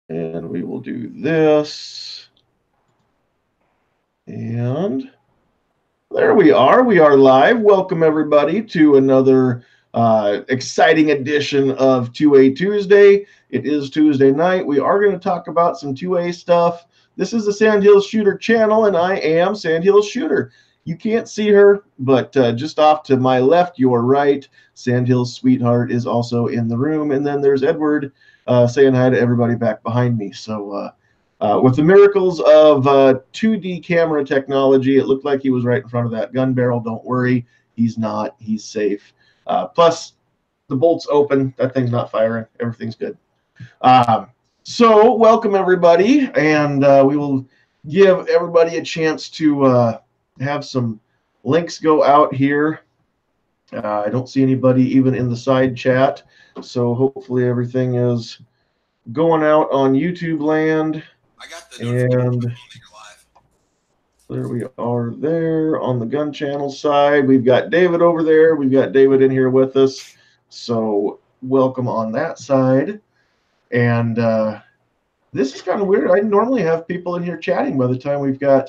And we will do this. And there we are. We are live. Welcome, everybody, to another exciting edition of 2A Tuesday. It is Tuesday night. We are going to talk about some 2A stuff. This is the Sandhills Shooter channel, and I am Sandhills Shooter. You can't see her, but just off to my left, your right, Sandhills Sweetheart is also in the room. And then there's Edward saying hi to everybody back behind me. So with the miracles of 2D camera technology, it looked like he was right in front of that gun barrel. Don't worry, he's not. He's safe. Plus, the bolt's open. That thing's not firing. Everything's good. So welcome, everybody, and we will give everybody a chance to have some links go out here. I don't see anybody even in the side chat, so hopefully everything is going out on YouTube land. I got the notification. And there we are there on the gun channel side. We've got David over there. We've got David in here with us. So welcome on that side. And this is kind of weird. I normally have people in here chatting by the time we go,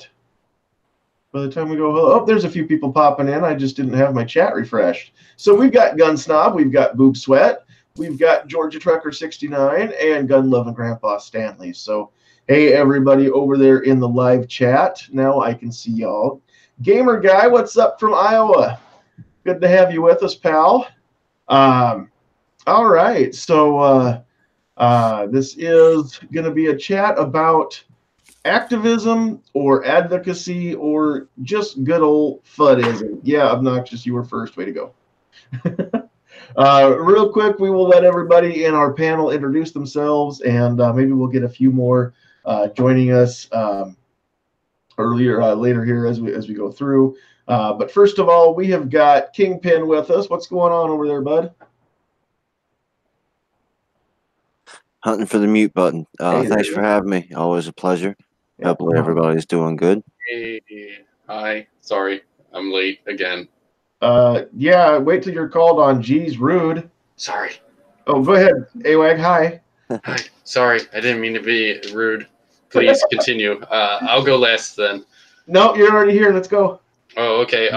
oh, there's a few people popping in. I just didn't have my chat refreshed. So we've got Gun Snob, we've got Boob Sweat, we've got Georgia Trucker 69, and Gun Loving Grandpa Stanley. So hey, everybody over there in the live chat. Now I can see y'all. Gamer Guy, what's up from Iowa? Good to have you with us, pal. All right, so this is going to be a chat about activism or advocacy or just good old Fuddism. Yeah, Obnoxious, you were first. Way to go. Real quick, we will let everybody in our panel introduce themselves, and maybe we'll get a few more joining us later here as we go through. But first of all, we have got Kingpin with us. What's going on over there, bud? Hunting for the mute button. Hey, thanks for having me. Always a pleasure. Hopefully everybody's doing good. Hey, hi. Sorry, I'm late again. Yeah, wait till you're called on. Geez, rude. Sorry. Oh, go ahead. AWAG, hi. Hi. Sorry, I didn't mean to be rude. Please continue. I'll go last then. No, you're already here. Let's go. Oh, okay.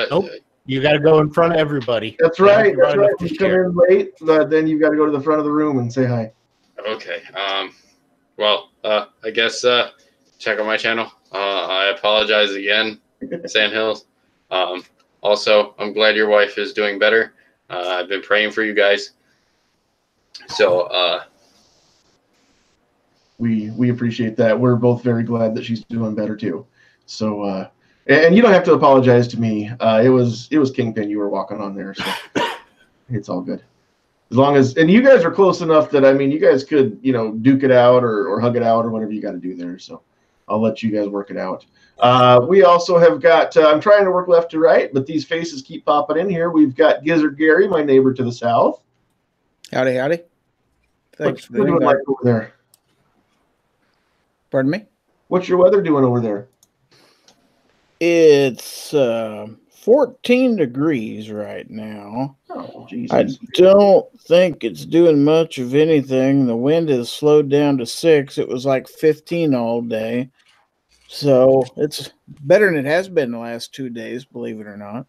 Nope. You got to go in front of everybody. That's right. That's right. If you come in late, then you've got to go to the front of the room and say hi. Okay. Well, I guess check out my channel. I apologize again, Sandhills. Also, I'm glad your wife is doing better. I've been praying for you guys. So we appreciate that. We're both very glad that she's doing better too. So and you don't have to apologize to me. It was Kingpin you were walking on there, so it's all good. As long as, and you guys are close enough that, I mean, you guys could, duke it out or hug it out or whatever you got to do there. So I'll let you guys work it out. We also have got, I'm trying to work left to right, but these faces keep popping in here. We've got Gizzard Gary, my neighbor to the south. Howdy, howdy. Thanks for doing like over there. Pardon me? What's your weather doing over there? It's 14 degrees right now. Oh, Jesus. I don't think it's doing much of anything. The wind has slowed down to 6. It was like 15 all day. So it's better than it has been the last 2 days, believe it or not.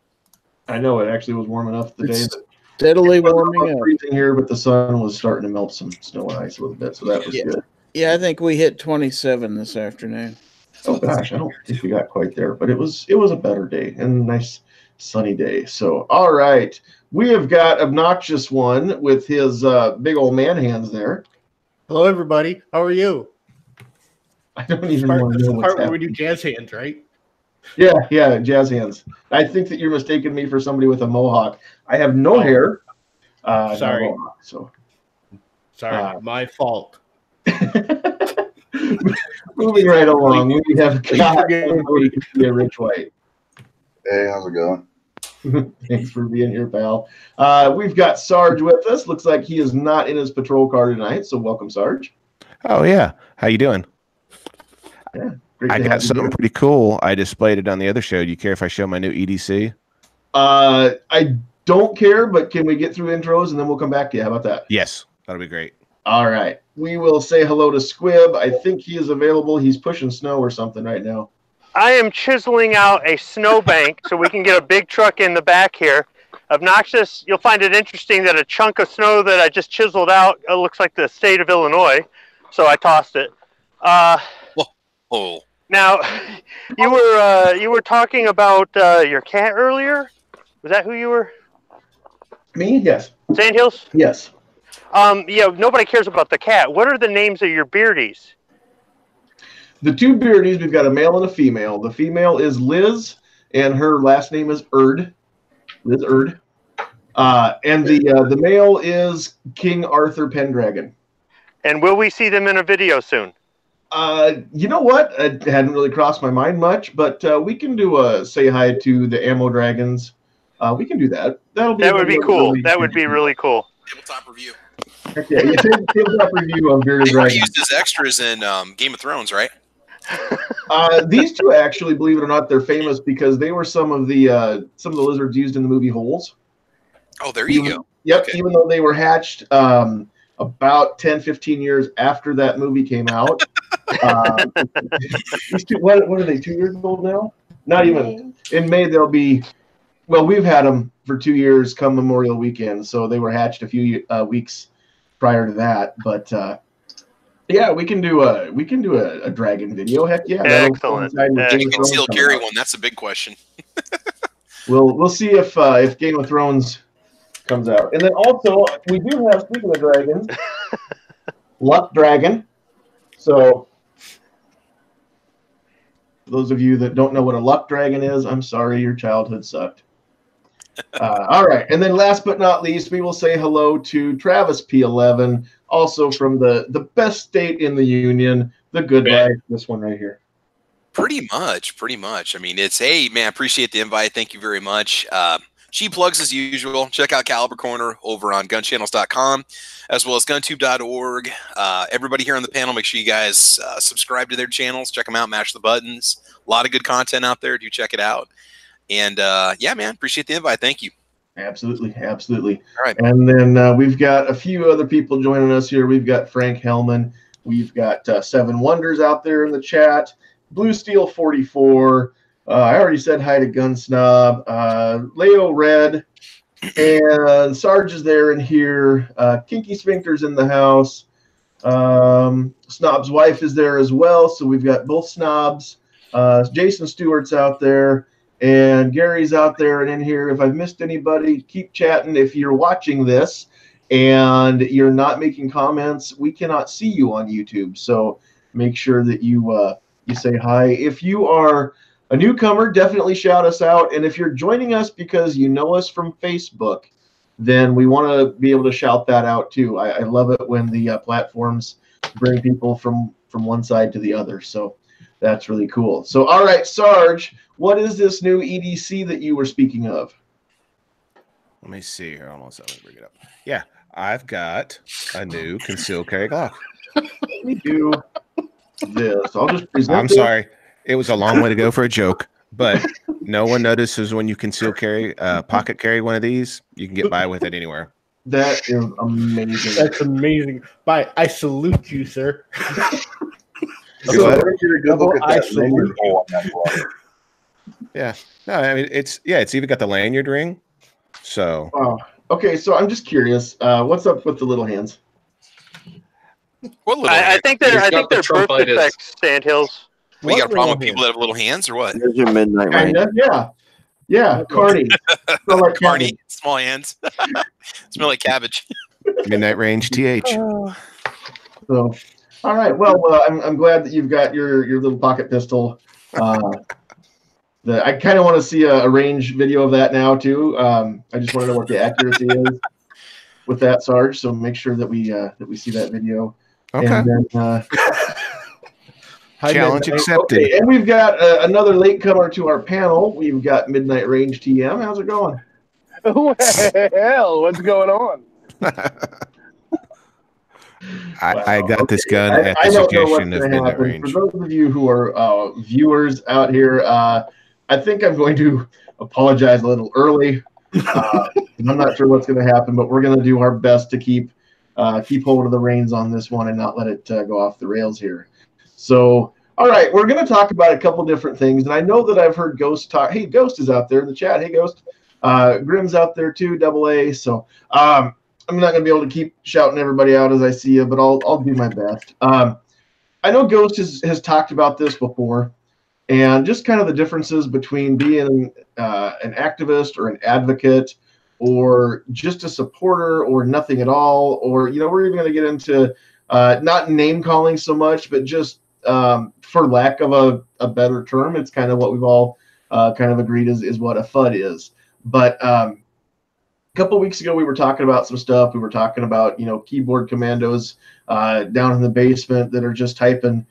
I know it actually was warm enough the day that steadily warming up. Freezing here, but the sun was starting to melt some snow and ice a little bit, so that was good. Yeah, I think we hit 27 this afternoon. Oh gosh, I don't think we got quite there, but it was a better day and a nice sunny day. So all right, we have got Obnoxious One with his big old man hands there. Hello, everybody. How are you? I don't even want to know what's happening. We do jazz hands, right? Yeah, jazz hands. I think that you're mistaking me for somebody with a mohawk. I have no hair. Sorry. No mohawk, so. Sorry, my fault. Moving right along, we have got Rich White. Hey, how's it going? Thanks for being here, pal. We've got Sarge with us. Looks like he is not in his patrol car tonight, so welcome, Sarge. Oh, yeah. How you doing? Yeah, I got something pretty cool. I displayed it on the other show. Do you care if I show my new EDC? I don't care, but can we get through intros and then we'll come back to you? How about that? Yes, that'll be great. All right. We will say hello to Squib. I think he is available. He's pushing snow or something right now. I am chiseling out a snowbank so we can get a big truck in the back here. Obnoxious, you'll find it interesting that a chunk of snow that I just chiseled out looks like the state of Illinois, so I tossed it. Now, you were talking about your cat earlier. Was that who you were? Me? Yes. Sandhills? Yes. Yeah. Nobody cares about the cat. What are the names of your beardies? The two beardies, we've got a male and a female. The female is Liz, and her last name is Erd. Liz Erd. And the male is King Arthur Pendragon. And will we see them in a video soon? You know what? It hadn't really crossed my mind much, but we can do a say hi to the ammo dragons. We can do that. That would be cool. That would be really cool. Tabletop review. Okay, yeah, tabletop review on bearded They were dragons. used as extras in Game of Thrones, right? These two actually, believe it or not, they're famous because they were some of the lizards used in the movie Holes. Oh, there you go. Yep, Okay. even though they were hatched about 10, 15 years after that movie came out. These two, what are they, 2 years old now? Not even. In May, they'll be, well, we've had them for 2 years come Memorial Weekend, so they were hatched a few weeks prior to that. But yeah, we can do a dragon video. Heck yeah. Excellent. You can still carry one. That's a big question. We'll see if Game of Thrones comes out. And then also, we do have, speaking of dragons, Luck Dragon. So, for those of you that don't know what a Luck Dragon is, I'm sorry, your childhood sucked. All right. And then last but not least, we will say hello to Travis P11, also from the best state in the union, the good life, this one right here. Pretty much. I mean, it's, hey, man, appreciate the invite. Thank you very much. Cheap plugs as usual. Check out Caliber Corner over on gunchannels.com as well as guntube.org. Everybody here on the panel, make sure you guys subscribe to their channels. Check them out. Mash the buttons. A lot of good content out there. Do check it out. And yeah, man, appreciate the invite. Thank you. Absolutely. Absolutely. All right. And then we've got a few other people joining us here. We've got Frank Hellman. We've got Seven Wonders out there in the chat. Blue Steel 44. I already said hi to Gun Snob. Leo Red. And Sarge is there in here. Kinky Sphincter's in the house. Snob's wife is there as well. So we've got both Snobs. Jason Stewart's out there. And Gary's out there and in here. If I've missed anybody, keep chatting. If you're watching this and you're not making comments, we cannot see you on YouTube. So make sure that you say hi. If you are a newcomer, definitely shout us out. And if you're joining us because you know us from Facebook, then we want to be able to shout that out too. I love it when the platforms bring people from one side to the other. So that's really cool. So, all right, Sarge, what is this new EDC that you were speaking of? Let me see here. Almost, let me bring it up. Yeah, I've got a new concealed carry Glock. Let me do this. I'll just present I'm sorry. It was a long way to go for a joke, but no one notices when you conceal carry, pocket carry one of these. You can get by with it anywhere. That is amazing. That's amazing. Bye. I salute you, sir. So I think you're a good look at I that. salute you. Yeah. No, I mean it's even got the lanyard ring. So okay, so I'm just curious. What's up with the little hands? What little I think they're birth Trumpitis. defects, Sandhills. We got a What problem with little people that have little hands or what? Here's your midnight range. Kinda, yeah. Carney. Smell like Carney, small hands. Smell like cabbage. midnight range TH. So, all right. Well, I'm glad that you've got your little pocket pistol. I kind of want to see a range video of that now too. I just want to know what the accuracy is with that, Sarge. So make sure that we see that video. Okay. And then, Challenge accepted. okay, and we've got another latecomer to our panel. We've got Midnight Range TM. How's it going? Well, what's going on? I got this gun at I the don't know what's suggestion of going to midnight happen. range. For those of you who are viewers out here, I think I'm going to apologize a little early. I'm not sure what's going to happen, but we're going to do our best to keep keep hold of the reins on this one and not let it go off the rails here. So, all right, we're going to talk about a couple different things, and I know that I've heard Ghost talk. Hey, Ghost is out there in the chat. Hey, Ghost. Grim's out there too, double A. So I'm not going to be able to keep shouting everybody out as I see you, but I'll do my best. I know Ghost has talked about this before, and just kind of the differences between being an activist or an advocate, or just a supporter, or nothing at all, or we're even going to get into not name calling so much, but just for lack of a better term, it's kind of what we've all kind of agreed is what a FUD is. But a couple weeks ago, we were talking about some stuff. We were talking about, keyboard commandos down in the basement that are just typing,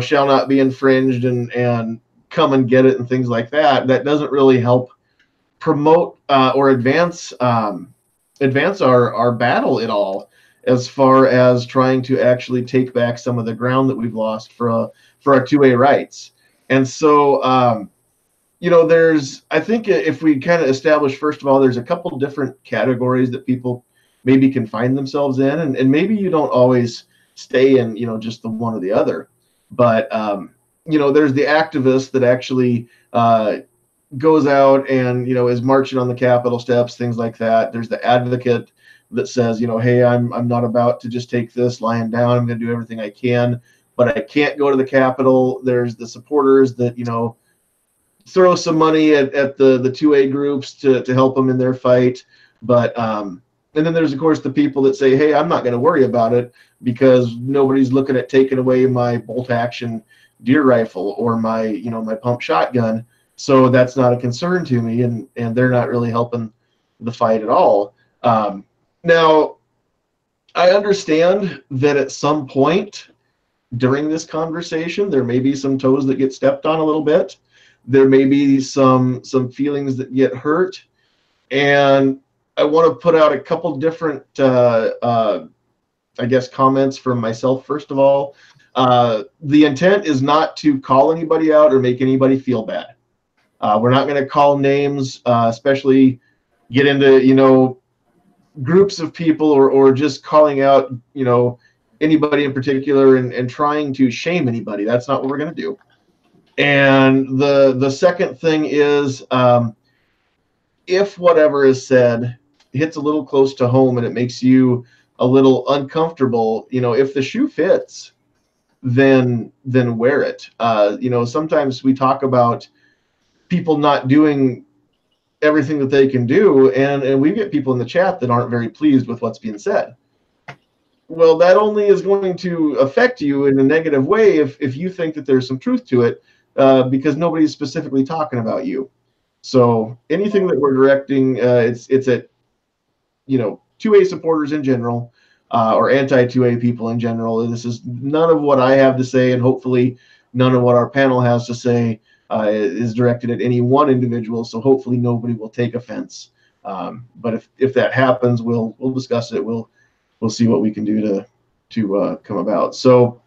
shall not be infringed and come and get it and things like that. That doesn't really help promote or advance our battle at all, as far as trying to actually take back some of the ground that we've lost for our 2A rights. And so, I think if we kind of establish, first of all, there's a couple different categories that people maybe can find themselves in, and maybe you don't always stay in, just the one or the other. But, there's the activist that actually goes out and, is marching on the Capitol steps, things like that. There's the advocate that says, hey, I'm not about to just take this lying down. I'm going to do everything I can, but I can't go to the Capitol. There's the supporters that, throw some money at the 2A groups to help them in their fight. But and then there's, of course, the people that say, hey, I'm not going to worry about it because nobody's looking at taking away my bolt action deer rifle or my my pump shotgun, so that's not a concern to me, and they're not really helping the fight at all. Now, I understand that at some point during this conversation, there may be some toes that get stepped on a little bit. There may be some feelings that get hurt, and I want to put out a couple different, I guess, comments from myself. First of all, the intent is not to call anybody out or make anybody feel bad. We're not going to call names, especially get into, groups of people or just calling out, anybody in particular and trying to shame anybody. That's not what we're going to do. And the second thing is, if whatever is said hits a little close to home and it makes you a little uncomfortable, if the shoe fits, then wear it. Sometimes we talk about people not doing everything that they can do, and we get people in the chat that aren't very pleased with what's being said. Well, that only is going to affect you in a negative way if you think that there's some truth to it, because nobody's specifically talking about you. So anything that we're directing, it's at 2A supporters in general, or anti-2A people in general. This is none of what I have to say, and hopefully none of what our panel has to say is directed at any one individual. So hopefully nobody will take offense. But if that happens, we'll discuss it. We'll see what we can do to come about. So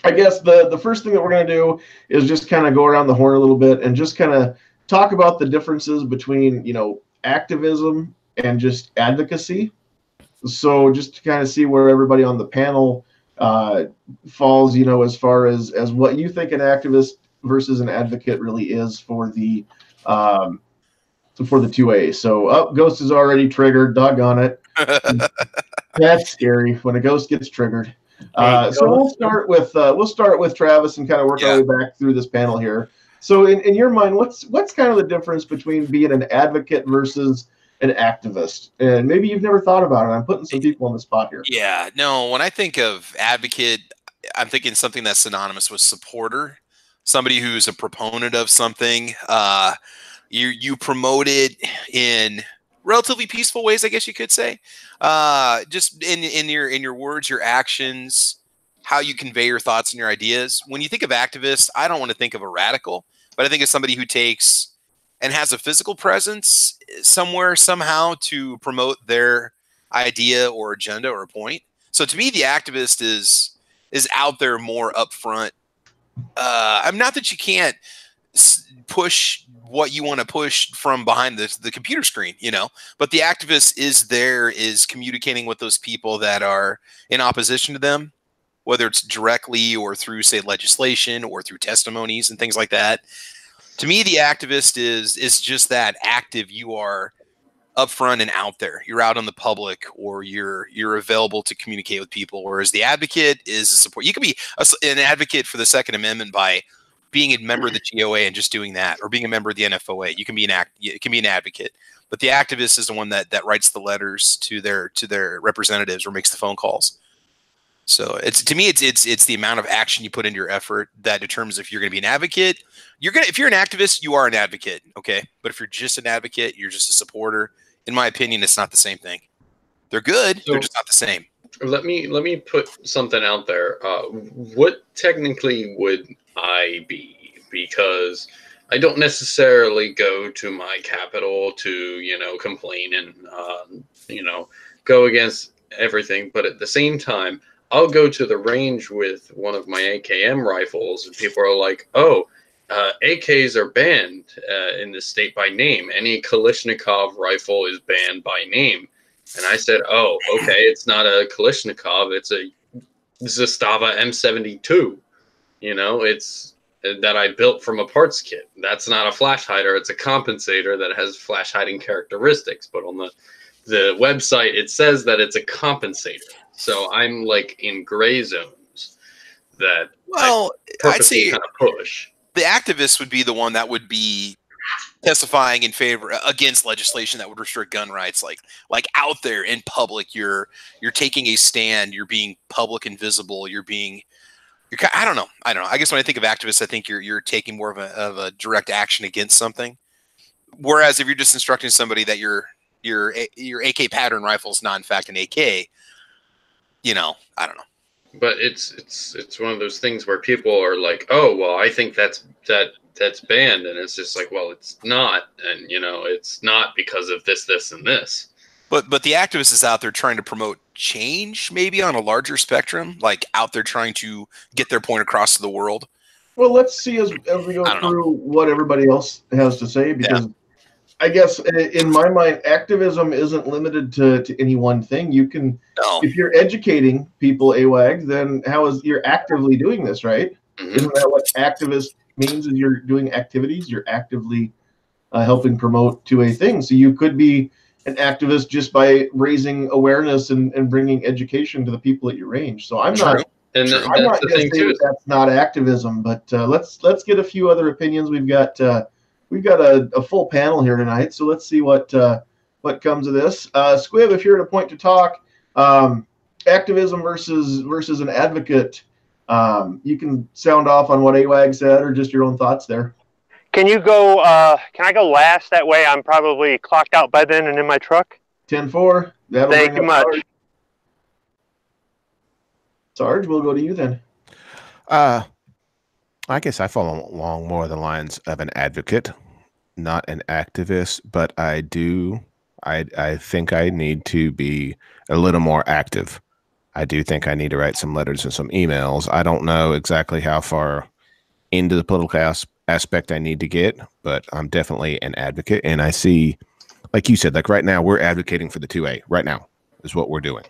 I guess the first thing that we're going to do is just kind of go around the horn a little bit and just kind of talk about the differences between, activism and just advocacy. So just to kind of see where everybody on the panel falls, as far as what you think an activist versus an advocate really is for the 2A. So Ghost is already triggered. Doggone it. That's scary when a ghost gets triggered. So we'll start with Travis and kind of work our way back through this panel here. So in your mind, what's kind of the difference between being an advocate versus an activist? And maybe you've never thought about it. I'm putting some people on the spot here. Yeah, no, when I think of advocate, I'm thinking something that's synonymous with supporter, somebody who's a proponent of something. You promote it in relatively peaceful ways, I guess you could say. Just in your words, your actions, how you convey your thoughts and your ideas. When you think of activist, I don't want to think of a radical, but I think of somebody who takes and has a physical presence somewhere, somehow, to promote their idea or agenda or point. So to me, the activist is out there more upfront. I'm not that you can't push what you want to push from behind the computer screen, but the activist is communicating with those people that are in opposition to them, whether it's directly or through, say, legislation or through testimonies and things like that. To me, the activist is just that active. You are upfront and out there. You're out in the public, or you're available to communicate with people. Whereas the advocate is a support. You can be an advocate for the Second Amendment by being a member of the GOA and just doing that, or being a member of the NFOA. You can be an advocate. But the activist is the one that writes the letters to their representatives or makes the phone calls. So it's the amount of action you put into your effort that determines if you're going to be an advocate. If you're an activist, you are an advocate, okay? But if you're just an advocate, you're just a supporter. In my opinion, it's not the same thing. They're good, they're just not the same. Let me put something out there. What technically would I be? Because I don't necessarily go to my capital to complain and go against everything, but at the same time, I'll go to the range with one of my AKM rifles, and people are like, "Oh, AKs are banned in this state by name. Any Kalashnikov rifle is banned by name." And I said, "Oh, okay, it's not a Kalashnikov. It's a Zastava M72. It's that I built from a parts kit. That's not a flash hider. It's a compensator that has flash hiding characteristics. But on the website, it says that it's a compensator. So I'm like in gray zones that I'd say kind of push. The activist would be the one that would be testifying in favor against legislation that would restrict gun rights, like out there in public. You're taking a stand. You're being public and visible. I don't know. I guess when I think of activists, I think you're taking more of a direct action against something. Whereas if you're just instructing somebody that your AK pattern rifle is not in fact an AK, I don't know. But it's one of those things where people are like, "Oh, well, I think that's banned," and it's just like, well, it's not, and it's not because of this, and this. But the activist is out there trying to promote change, maybe on a larger spectrum, like out there trying to get their point across to the world. Well, let's see as we go through what everybody else has to say, because I guess in my mind, activism isn't limited to any one thing. You can, if you're educating people, AWAG, then you're actively doing this, right? Mm-hmm. Isn't that what activist means? Is you're doing activities, you're actively helping promote 2A things. So you could be an activist just by raising awareness and bringing education to the people at your range. So I'm not going to say that's not activism, but let's get a few other opinions. We've got a full panel here tonight, so let's see what comes of this. Squib, if you're at a point to talk, activism versus an advocate, you can sound off on what AWAG said or just your own thoughts there. Can you go? Can I go last? That way, I'm probably clocked out by then and in my truck. 10-4. Thank you much. Sarge, we'll go to you then. I guess I fall along more the lines of an advocate, not an activist, but I think I need to be a little more active. I do think I need to write some letters and some emails. I don't know exactly how far into the political aspect I need to get, but I'm definitely an advocate. And I see, like you said, like right now we're advocating for the 2A. Right now is what we're doing,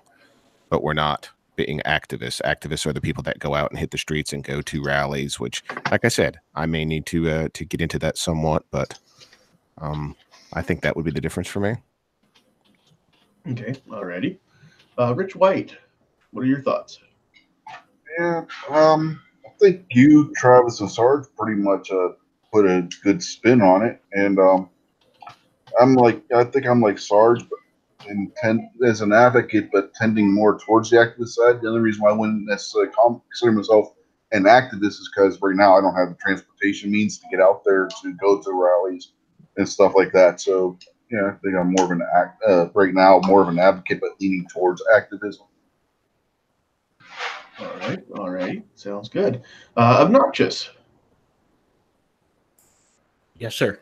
but we're not being activists. Activists are the people that go out and hit the streets and go to rallies, which, like I said, I may need to get into that somewhat, but I think that would be the difference for me. Okay, alrighty. Rich White, what are your thoughts? Yeah, I think you, Travis, and Sarge pretty much put a good spin on it, and I think I'm like Sarge, but as an advocate, but tending more towards the activist side. The only reason why I wouldn't necessarily consider myself an activist is because right now I don't have the transportation means to get out there to go to rallies and stuff like that. So yeah, I think I'm more of an right now more of an advocate, but leaning towards activism. All right, sounds good. Obnoxious. Yes, sir.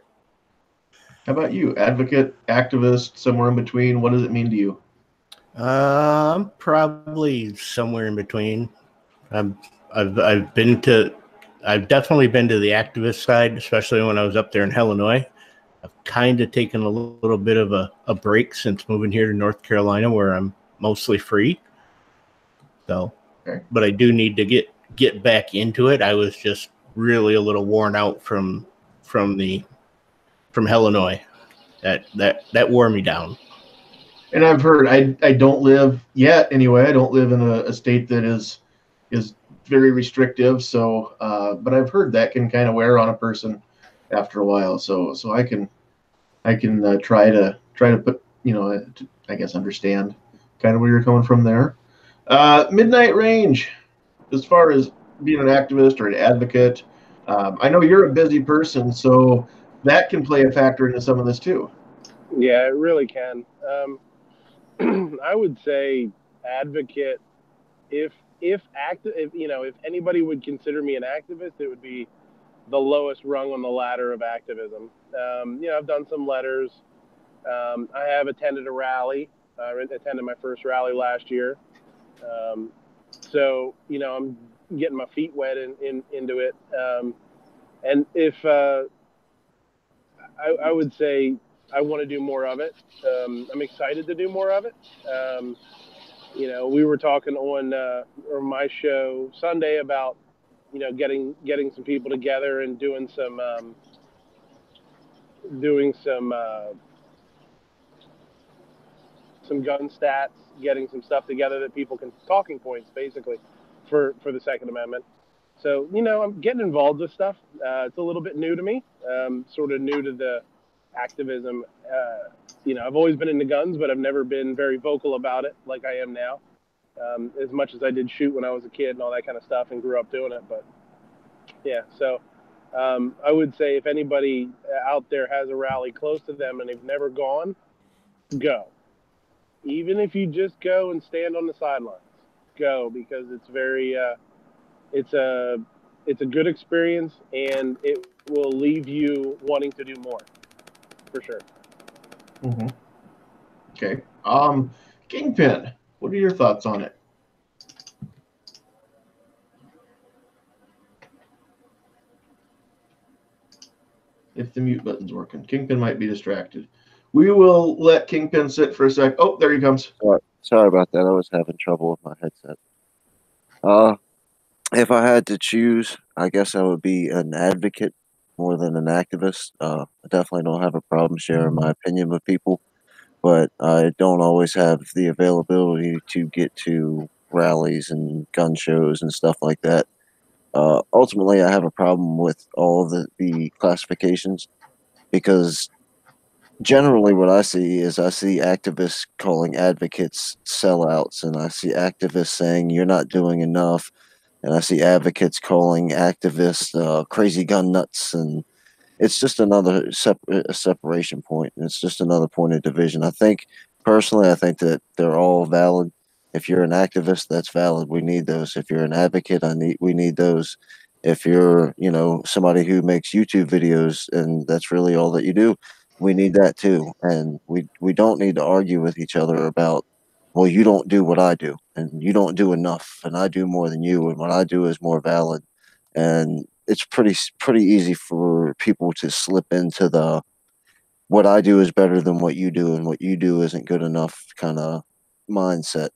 How about you? Advocate, activist, somewhere in between. What does it mean to you? I'm probably somewhere in between. I've definitely been to the activist side, especially when I was up there in Illinois. I've kind of taken a little bit of a break since moving here to North Carolina, where I'm mostly free. So, Okay. but I do need to get back into it. I was just really a little worn out from Illinois. That wore me down. And I've heard I don't live yet anyway. I don't live in a state that is very restrictive. So, but I've heard that can kind of wear on a person after a while. So I can try to put I guess understand kind of where you're coming from there. Midnight Range, as far as being an activist or an advocate, I know you're a busy person, so that can play a factor into some of this too. Yeah, it really can. I would say advocate. If anybody would consider me an activist, it would be the lowest rung on the ladder of activism. I've done some letters. I have attended a rally. I attended my first rally last year. So I'm getting my feet wet into it. And if I would say I want to do more of it. I'm excited to do more of it. We were talking on my show Sunday about getting some people together and doing some gun stats, getting some stuff together that people can, talking points basically for the Second Amendment. So I'm getting involved with stuff. It's a little bit new to me, sort of new to the activism. I've always been into guns, but I've never been very vocal about it like I am now. As much as I did shoot when I was a kid and all that kind of stuff and grew up doing it. But yeah, so I would say if anybody out there has a rally close to them and they've never gone, go. Even if you just go and stand on the sidelines, go, because it's very, it's a good experience, and it will leave you wanting to do more, for sure. Mm-hmm. Okay. Kingpin, what are your thoughts on it? If the mute button's working, Kingpin might be distracted. We will let Kingpin sit for a sec. Oh, there he comes. Sorry about that. I was having trouble with my headset. If I had to choose, I guess I would be an advocate more than an activist. I definitely don't have a problem sharing my opinion with people, but I don't always have the availability to get to rallies and gun shows and stuff like that. Ultimately, I have a problem with all the classifications, because generally what I see activists calling advocates sellouts, and I see activists saying you're not doing enough, and I see advocates calling activists crazy gun nuts, and it's just another separation point, and it's just another point of division. I think that they're all valid. If you're an activist, that's valid. We need those. If you're an advocate, we need those. If you're, somebody who makes YouTube videos and that's really all that you do, we need that too. And we don't need to argue with each other about, well, you don't do what I do, and you don't do enough, and I do more than you, and what I do is more valid. And it's pretty easy for people to slip into the what I do is better than what you do, and what you do isn't good enough kind of mindset.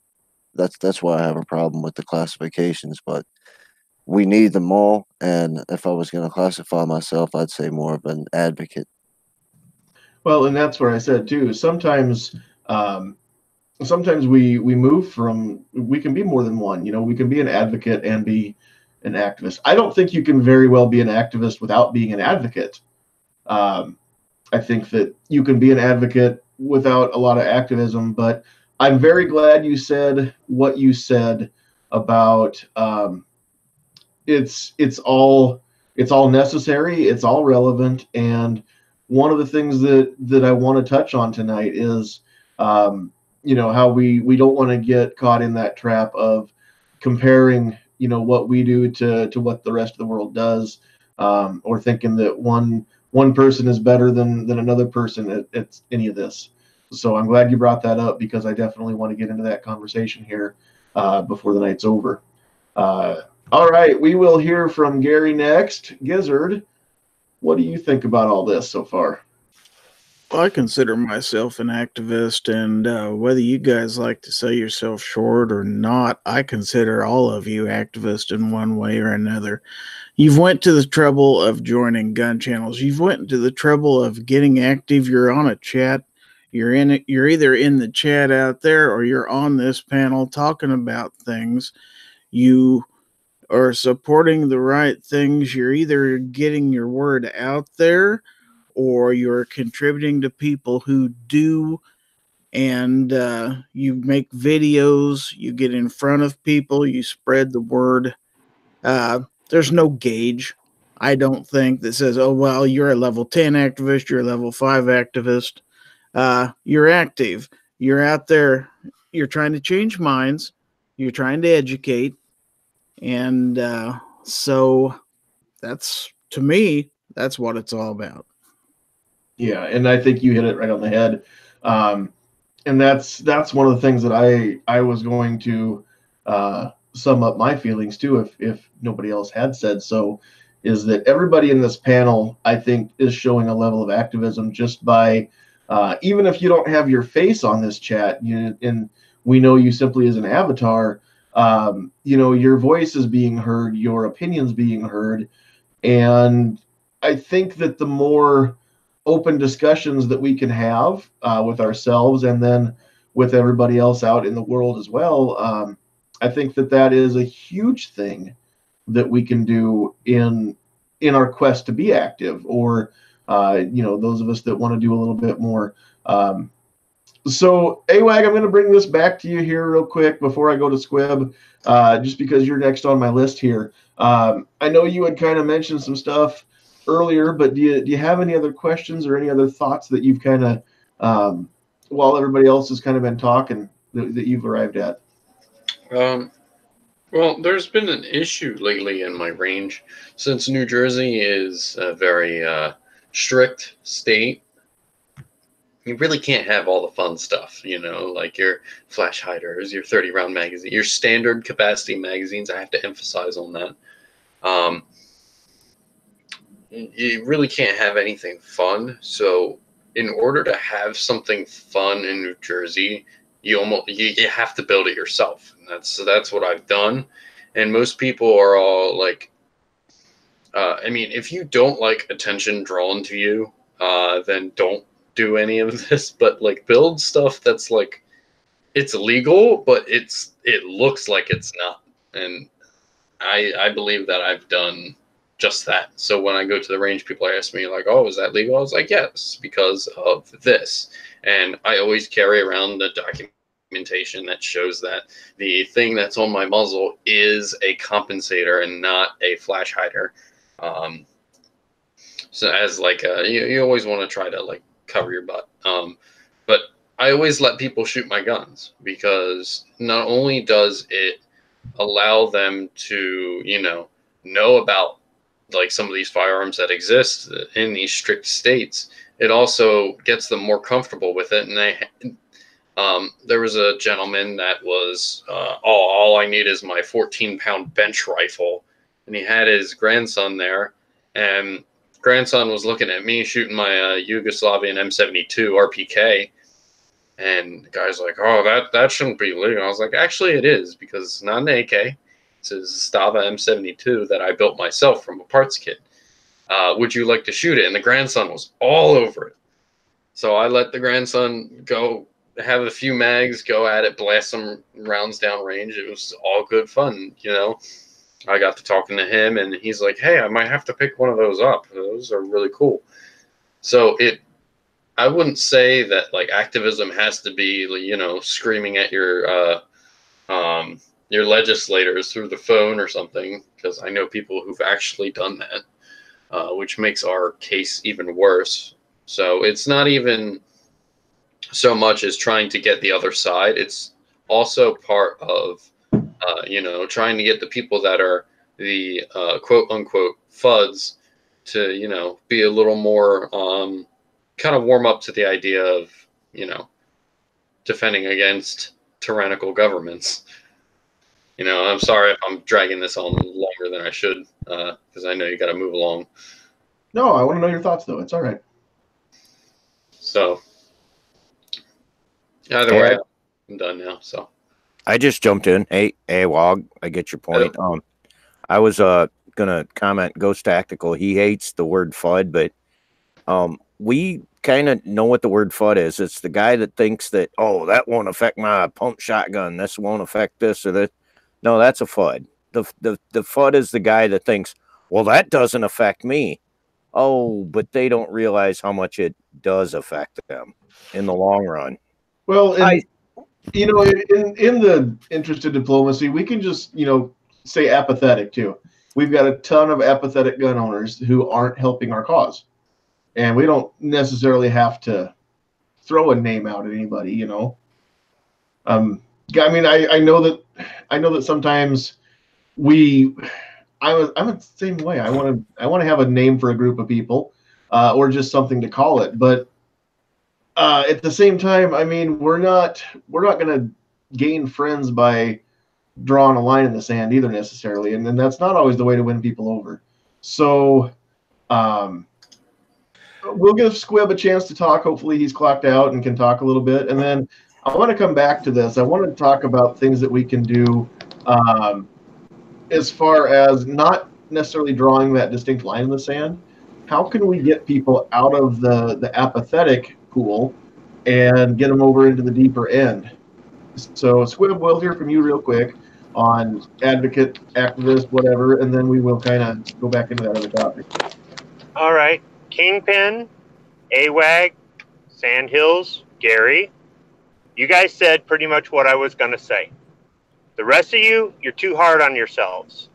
That's why I have a problem with the classifications, but we need them all. And if I was going to classify myself, I'd say more of an advocate. Well, and that's where I said too. Sometimes we move from, we can be more than one. We can be an advocate and be an activist. I don't think you can very well be an activist without being an advocate. I think that you can be an advocate without a lot of activism, but I'm very glad you said what you said about it's all necessary, it's all relevant, and one of the things that I want to touch on tonight is how we don't want to get caught in that trap of comparing what we do to what the rest of the world does, or thinking that one person is better than another person at any of this. So I'm glad you brought that up, because I definitely want to get into that conversation here before the night's over. All right, we will hear from Gary next. Gizzard, what do you think about all this so far? Well, I consider myself an activist, and whether you guys like to sell yourself short or not, I consider all of you activists in one way or another. You've went to the trouble of joining gun channels. You've went to the trouble of getting active. You're on a chat. You're in it. You're either in the chat out there or you're on this panel talking about things. You are supporting the right things. You're either getting your word out there or you're contributing to people who do, and you make videos, you get in front of people, you spread the word. There's no gauge, I don't think, that says, oh, well, you're a level 10 activist, you're a level 5 activist. You're active, you're out there, you're trying to change minds, you're trying to educate, and so that's, to me, that's what it's all about. Yeah, and I think you hit it right on the head. And that's one of the things that I was going to sum up my feelings too, if nobody else had said so, is that everybody in this panel, I think, is showing a level of activism just by even if you don't have your face on this chat, and we know you simply as an avatar, your voice is being heard, your opinions being heard, and I think that the more open discussions that we can have with ourselves and then with everybody else out in the world as well, I think that is a huge thing that we can do in our quest to be active, or those of us that want to do a little bit more. So, AWAG, I'm going to bring this back to you here real quick before I go to Squib, just because you're next on my list here. I know you had kind of mentioned some stuff earlier, but do you have any other questions or any other thoughts that you've kind of, while everybody else has kind of been talking, that you've arrived at? Well, there's been an issue lately in my range, since New Jersey is a very strict state. You really can't have all the fun stuff, like your flash hiders, your 30-round magazine, your standard capacity magazines. I have to emphasize on that. You really can't have anything fun. So in order to have something fun in New Jersey, you have to build it yourself. And that's what I've done. And most people are all like, if you don't like attention drawn to you, then don't do any of this, but like build stuff that's like, it's legal, but it looks like it's not. And I believe that I've done just that. So when I go to the range, people ask me like, oh, is that legal? I was like, yes, because of this. And I always carry around the documentation that shows that the thing that's on my muzzle is a compensator and not a flash hider. So as like you always want to try to like cover your butt. But I always let people shoot my guns, because not only does it allow them to, know about like some of these firearms that exist in these strict states, it also gets them more comfortable with it. And there was a gentleman that was, all I need is my 14-pound bench rifle. And he had his grandson there, and grandson was looking at me shooting my Yugoslavian M72 RPK, and the guy's like, oh, that shouldn't be legal. I was like, actually it is, because it's not an AK. It's a Stava M72 that I built myself from a parts kit. Would you like to shoot it? And the grandson was all over it. So I let the grandson go have a few mags, go at it, blast some rounds down range. It was all good fun, I got to talking to him, and he's like, hey, I might have to pick one of those up. Those are really cool. So I wouldn't say that like activism has to be, screaming at your legislators through the phone or something, because I know people who've actually done that, which makes our case even worse. So it's not even so much as trying to get the other side. It's also part of trying to get the people that are the quote unquote Fudds to, be a little more kind of warm up to the idea of, defending against tyrannical governments. I'm sorry if I'm dragging this on longer than I should, because I know you got to move along. No, I want to know your thoughts though. It's all right. So either way, I'm done now. So I just jumped in. Hey, Wog, I get your point. I was gonna comment Ghost Tactical. He hates the word FUD, but we kind of know what the word FUD is. It's the guy that thinks that, oh, that won't affect my pump shotgun. This won't affect this or that. No, that's a FUD. The FUD is the guy that thinks, well, that doesn't affect me. Oh, but they don't realize how much it does affect them in the long run. Well, and in the interest of diplomacy, we can just say apathetic too. We've got a ton of apathetic gun owners who aren't helping our cause, and we don't necessarily have to throw a name out at anybody. I mean, I know that sometimes I'm the same way. I want to have a name for a group of people, or just something to call it. But at the same time, I mean, we're not going to gain friends by drawing a line in the sand either necessarily, and then that's not always the way to win people over. So we'll give Squib a chance to talk. Hopefully he's clocked out and can talk a little bit, and then I want to come back to this. I want to talk about things that we can do as far as not necessarily drawing that distinct line in the sand. How can we get people out of the apathetic pool and get them over into the deeper end? So Squib, we'll hear from you real quick on advocate, activist, whatever, and then we will kind of go back into that other topic. All right. Kingpin, AWAG, Sandhills, Gary, you guys said pretty much what I was going to say. The rest of you, you're too hard on yourselves.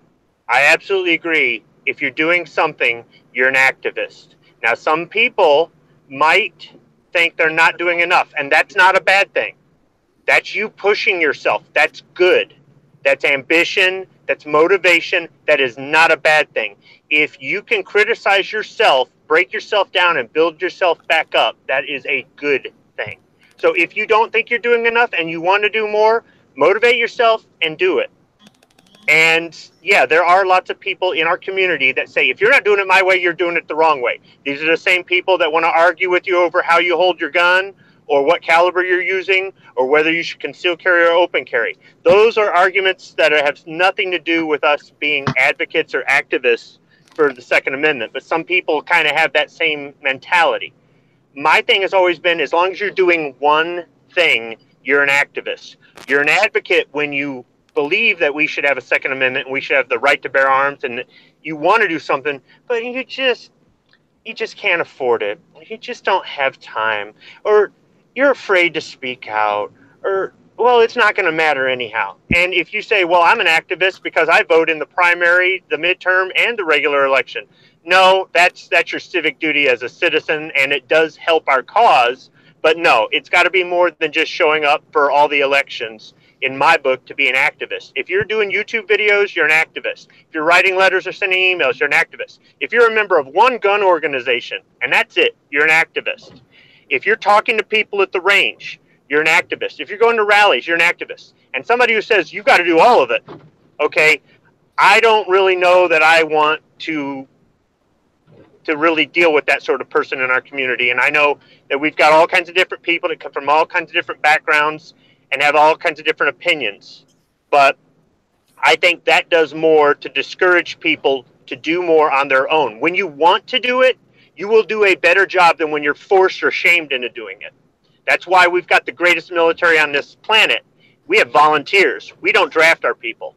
I absolutely agree. If you're doing something, you're an activist. Now, some people might think they're not doing enough, and that's not a bad thing. That's you pushing yourself. That's good. That's ambition. That's motivation. That is not a bad thing. If you can criticize yourself, break yourself down, and build yourself back up, that is a good thing. So if you don't think you're doing enough and you want to do more, motivate yourself and do it. And yeah, there are lots of people in our community that say, if you're not doing it my way, you're doing it the wrong way. These are the same people that want to argue with you over how you hold your gun, or what caliber you're using, or whether you should conceal carry or open carry. Those are arguments that have nothing to do with us being advocates or activists for the Second Amendment. But some people kind of have that same mentality. My thing has always been, as long as you're doing one thing, you're an activist. You're an advocate when you believe that we should have a Second Amendment and we should have the right to bear arms, and you want to do something, but you just can't afford it. You just don't have time, or you're afraid to speak out, or, well, it's not going to matter anyhow. And if you say, well, I'm an activist because I vote in the primary, the midterm, and the regular election. No, that's your civic duty as a citizen, and it does help our cause. But no, it's got to be more than just showing up for all the elections, in my book, to be an activist. If you're doing YouTube videos, you're an activist. If you're writing letters or sending emails, you're an activist. If you're a member of one gun organization, and that's it, you're an activist. If you're talking to people at the range, you're an activist. If you're going to rallies, you're an activist. And somebody who says, you've got to do all of it, okay, I don't really know that I want to really deal with that sort of person in our community. And I know that we've got all kinds of different people that come from all kinds of different backgrounds and have all kinds of different opinions. But I think that does more to discourage people to do more on their own. When you want to do it, you will do a better job than when you're forced or shamed into doing it. That's why we've got the greatest military on this planet. We have volunteers. We don't draft our people.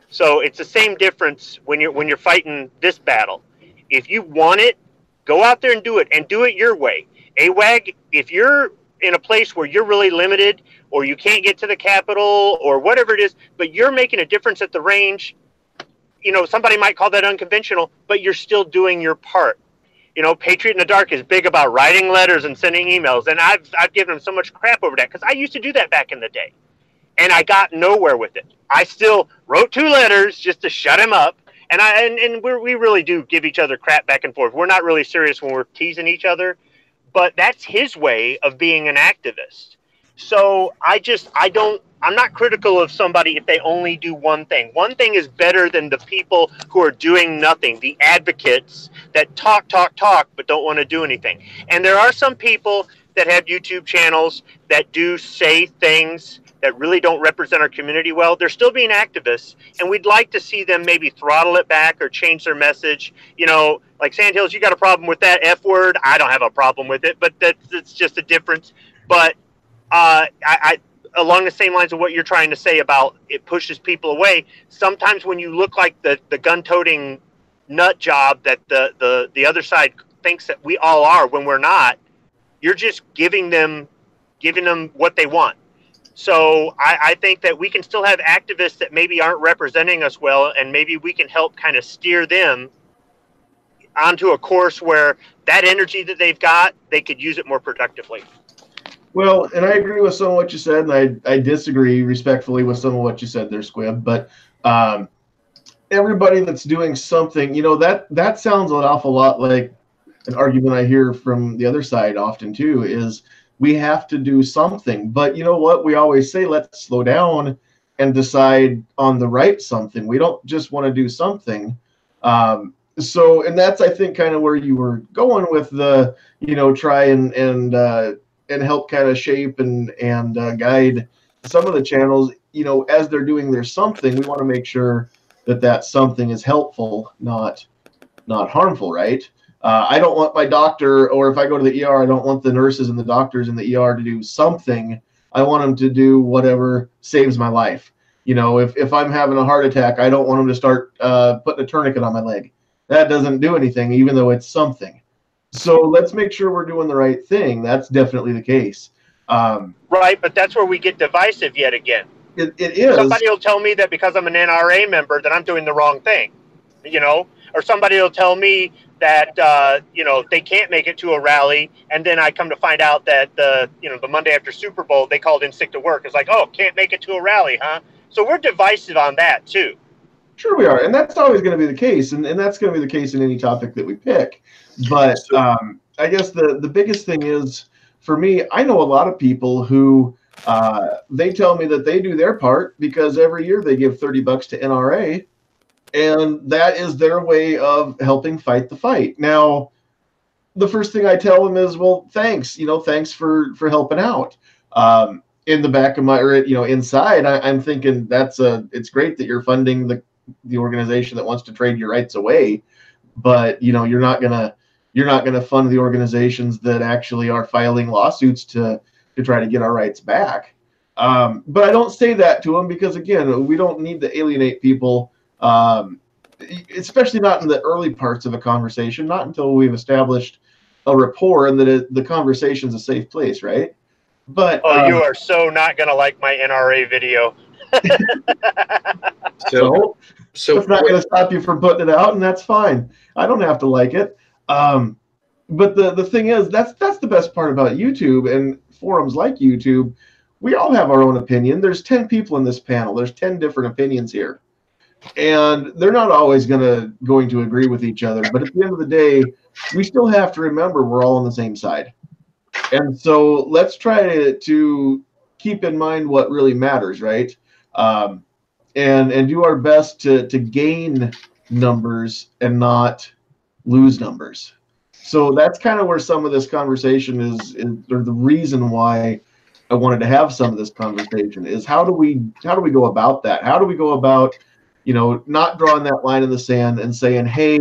So it's the same difference when you're fighting this battle. If you want it, go out there and do it your way. AWAG, if you're in a place where you're really limited, or you can't get to the Capitol, or whatever it is, but you're making a difference at the range, somebody might call that unconventional, but you're still doing your part. Patriot in the Dark is big about writing letters and sending emails, and I've given him so much crap over that, because I used to do that back in the day, and I got nowhere with it. I still wrote 2 letters just to shut him up, and we really do give each other crap back and forth. We're not really serious when we're teasing each other, but that's his way of being an activist. So I'm not critical of somebody if they only do one thing. One thing is better than the people who are doing nothing, the advocates that talk, but don't want to do anything. And there are some people that have YouTube channels that do say things that really don't represent our community well, they're still being activists, and we'd like to see them maybe throttle it back or change their message. You know, like Sandhills, you got a problem with that F word? I don't have a problem with it, but that's just a difference. But I along the same lines of what you're trying to say about it pushes people away, sometimes when you look like the gun-toting nut job that the other side thinks that we all are when we're not, you're just giving them what they want. So I think that we can still have activists that maybe aren't representing us well, and maybe we can help kind of steer them onto a course where that energy that they've got, they could use it more productively. Well, and I agree with some of what you said, and I disagree respectfully with some of what you said there, Squib. But everybody that's doing something, you know, that sounds an awful lot like an argument I hear from the other side often too, is we have to do something. But you know what? We always say, let's slow down and decide on the right something. We don't just want to do something. So, and that's, I think, kind of where you were going with the, you know, try and help kind of shape and guide some of the channels, you know, as they're doing their something. We want to make sure that that something is helpful, not harmful, right? I don't want my doctor, or if I go to the ER, I don't want the nurses and the doctors in the ER to do something. I want them to do whatever saves my life. You know, if I'm having a heart attack, I don't want them to start putting a tourniquet on my leg. That doesn't do anything, even though it's something. So let's make sure we're doing the right thing. That's definitely the case. Right, but that's where we get divisive yet again. It is. Somebody will tell me that because I'm an NRA member that I'm doing the wrong thing, you know, or somebody will tell me that, you know, they can't make it to a rally, and then I come to find out that the Monday after Super Bowl, they called in sick to work. It's like, oh, can't make it to a rally, huh? So we're divisive on that too. Sure we are, and that's always going to be the case, and that's going to be the case in any topic that we pick. But I guess the biggest thing is, for me, I know a lot of people who they tell me that they do their part because every year they give $30 to NRA, and that is their way of helping fight the fight. Now, the first thing I tell them is, well, thanks, thanks for helping out. In the back of my, or inside, I'm thinking it's great that you're funding the organization that wants to trade your rights away, but you're not gonna fund the organizations that actually are filing lawsuits to try to get our rights back. But I don't say that to them because, again, we don't need to alienate people, especially not in the early parts of a conversation, not until we've established a rapport and that the conversation's a safe place, right? But you are so not gonna like my NRA video. So it's not going to stop you from putting it out, and that's fine. I don't have to like it. But the thing is, that's the best part about YouTube and forums like YouTube. We all have our own opinion. There's 10 people in this panel. There's 10 different opinions here, and they're not always going to agree with each other. But at the end of the day, we still have to remember we're all on the same side. And so let's try to keep in mind what really matters, right? And do our best to gain numbers and not lose numbers. So that's kind of where some of this conversation is, or the reason why I wanted to have some of this conversation is how do we go about that? How do we go about, not drawing that line in the sand and saying, hey,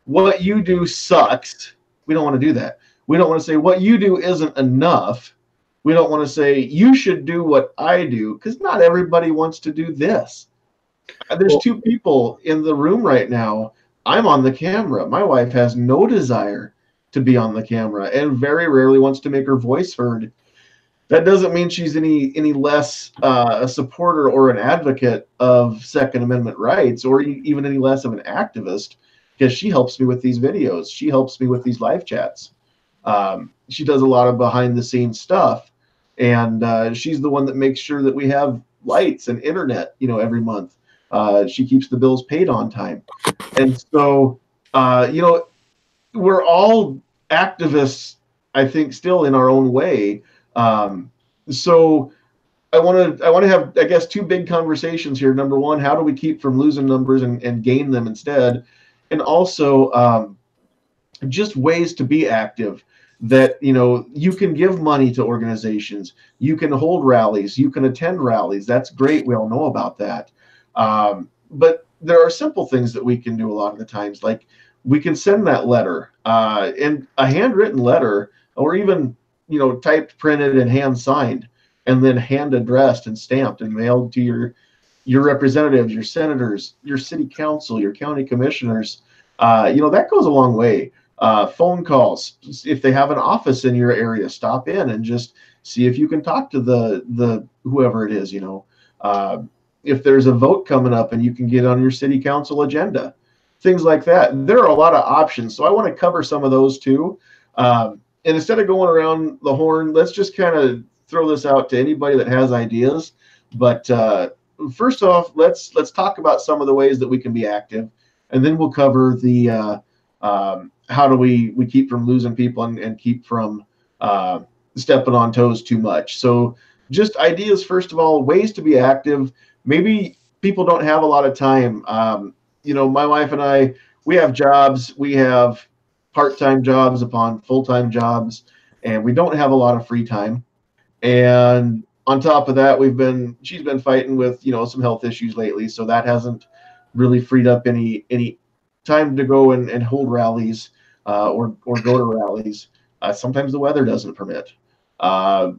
what you do sucks. We don't want to do that. We don't want to say what you do isn't enough. We don't want to say you should do what I do, because not everybody wants to do this. There's two people in the room right now. I'm on the camera. My wife has no desire to be on the camera and very rarely wants to make her voice heard. That doesn't mean she's any less a supporter or an advocate of Second Amendment rights, or even any less of an activist, because she helps me with these videos. She helps me with these live chats. She does a lot of behind the scenes stuff, and she's the one that makes sure that we have lights and internet, every month. She keeps the bills paid on time. And so, we're all activists, I think, still in our own way. So I want to have, I guess, two big conversations here. Number one, how do we keep from losing numbers and gain them instead? And also, just ways to be active. that, you know, you can give money to organizations, you can hold rallies, you can attend rallies. That's great. We all know about that. But there are simple things that we can do a lot of the times, like we can send that letter, and a handwritten letter, or even, you know, typed, printed, and hand signed, and then hand addressed and stamped and mailed to your representatives, your senators, your city council, your county commissioners. You know, that goes a long way. Phone calls, if they have an office in your area, stop in and just see if you can talk to the whoever it is. You know, if there's a vote coming up and you can get on your city council agenda, things like that. There are a lot of options, so I want to cover some of those too. And instead of going around the horn, let's just kind of throw this out to anybody that has ideas. But first off, let's talk about some of the ways that we can be active, and then we'll cover the how do we keep from losing people and keep from stepping on toes too much. So just ideas, first of all, ways to be active. Maybe people don't have a lot of time. You know, my wife and I, we have jobs, we have part-time jobs upon full-time jobs, and we don't have a lot of free time. And on top of that, she's been fighting with, you know, some health issues lately, so that hasn't really freed up any time to go and hold rallies, or go to rallies. Sometimes the weather doesn't permit.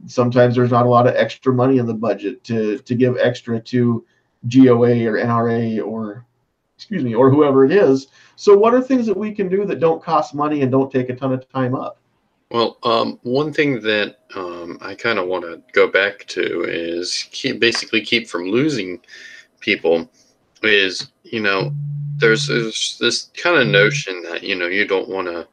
Sometimes there's not a lot of extra money in the budget to give extra to GOA or NRA or whoever it is. So what are things that we can do that don't cost money and don't take a ton of time up? Well, one thing that I kind of want to go back to is basically keep from losing people is, you know, there's this kind of notion that, you know, you don't want to,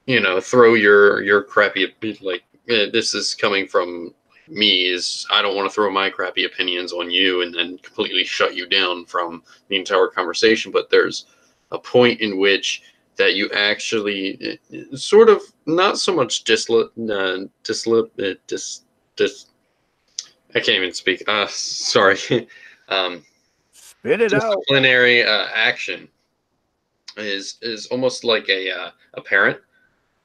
you know, throw your crappy, like, this is coming from me, is I don't want to throw my crappy opinions on you and then completely shut you down from the entire conversation. But there's a point in which that you actually sort of not so much I can't even speak. Sorry. Spit it out. Disciplinary action is almost like a parent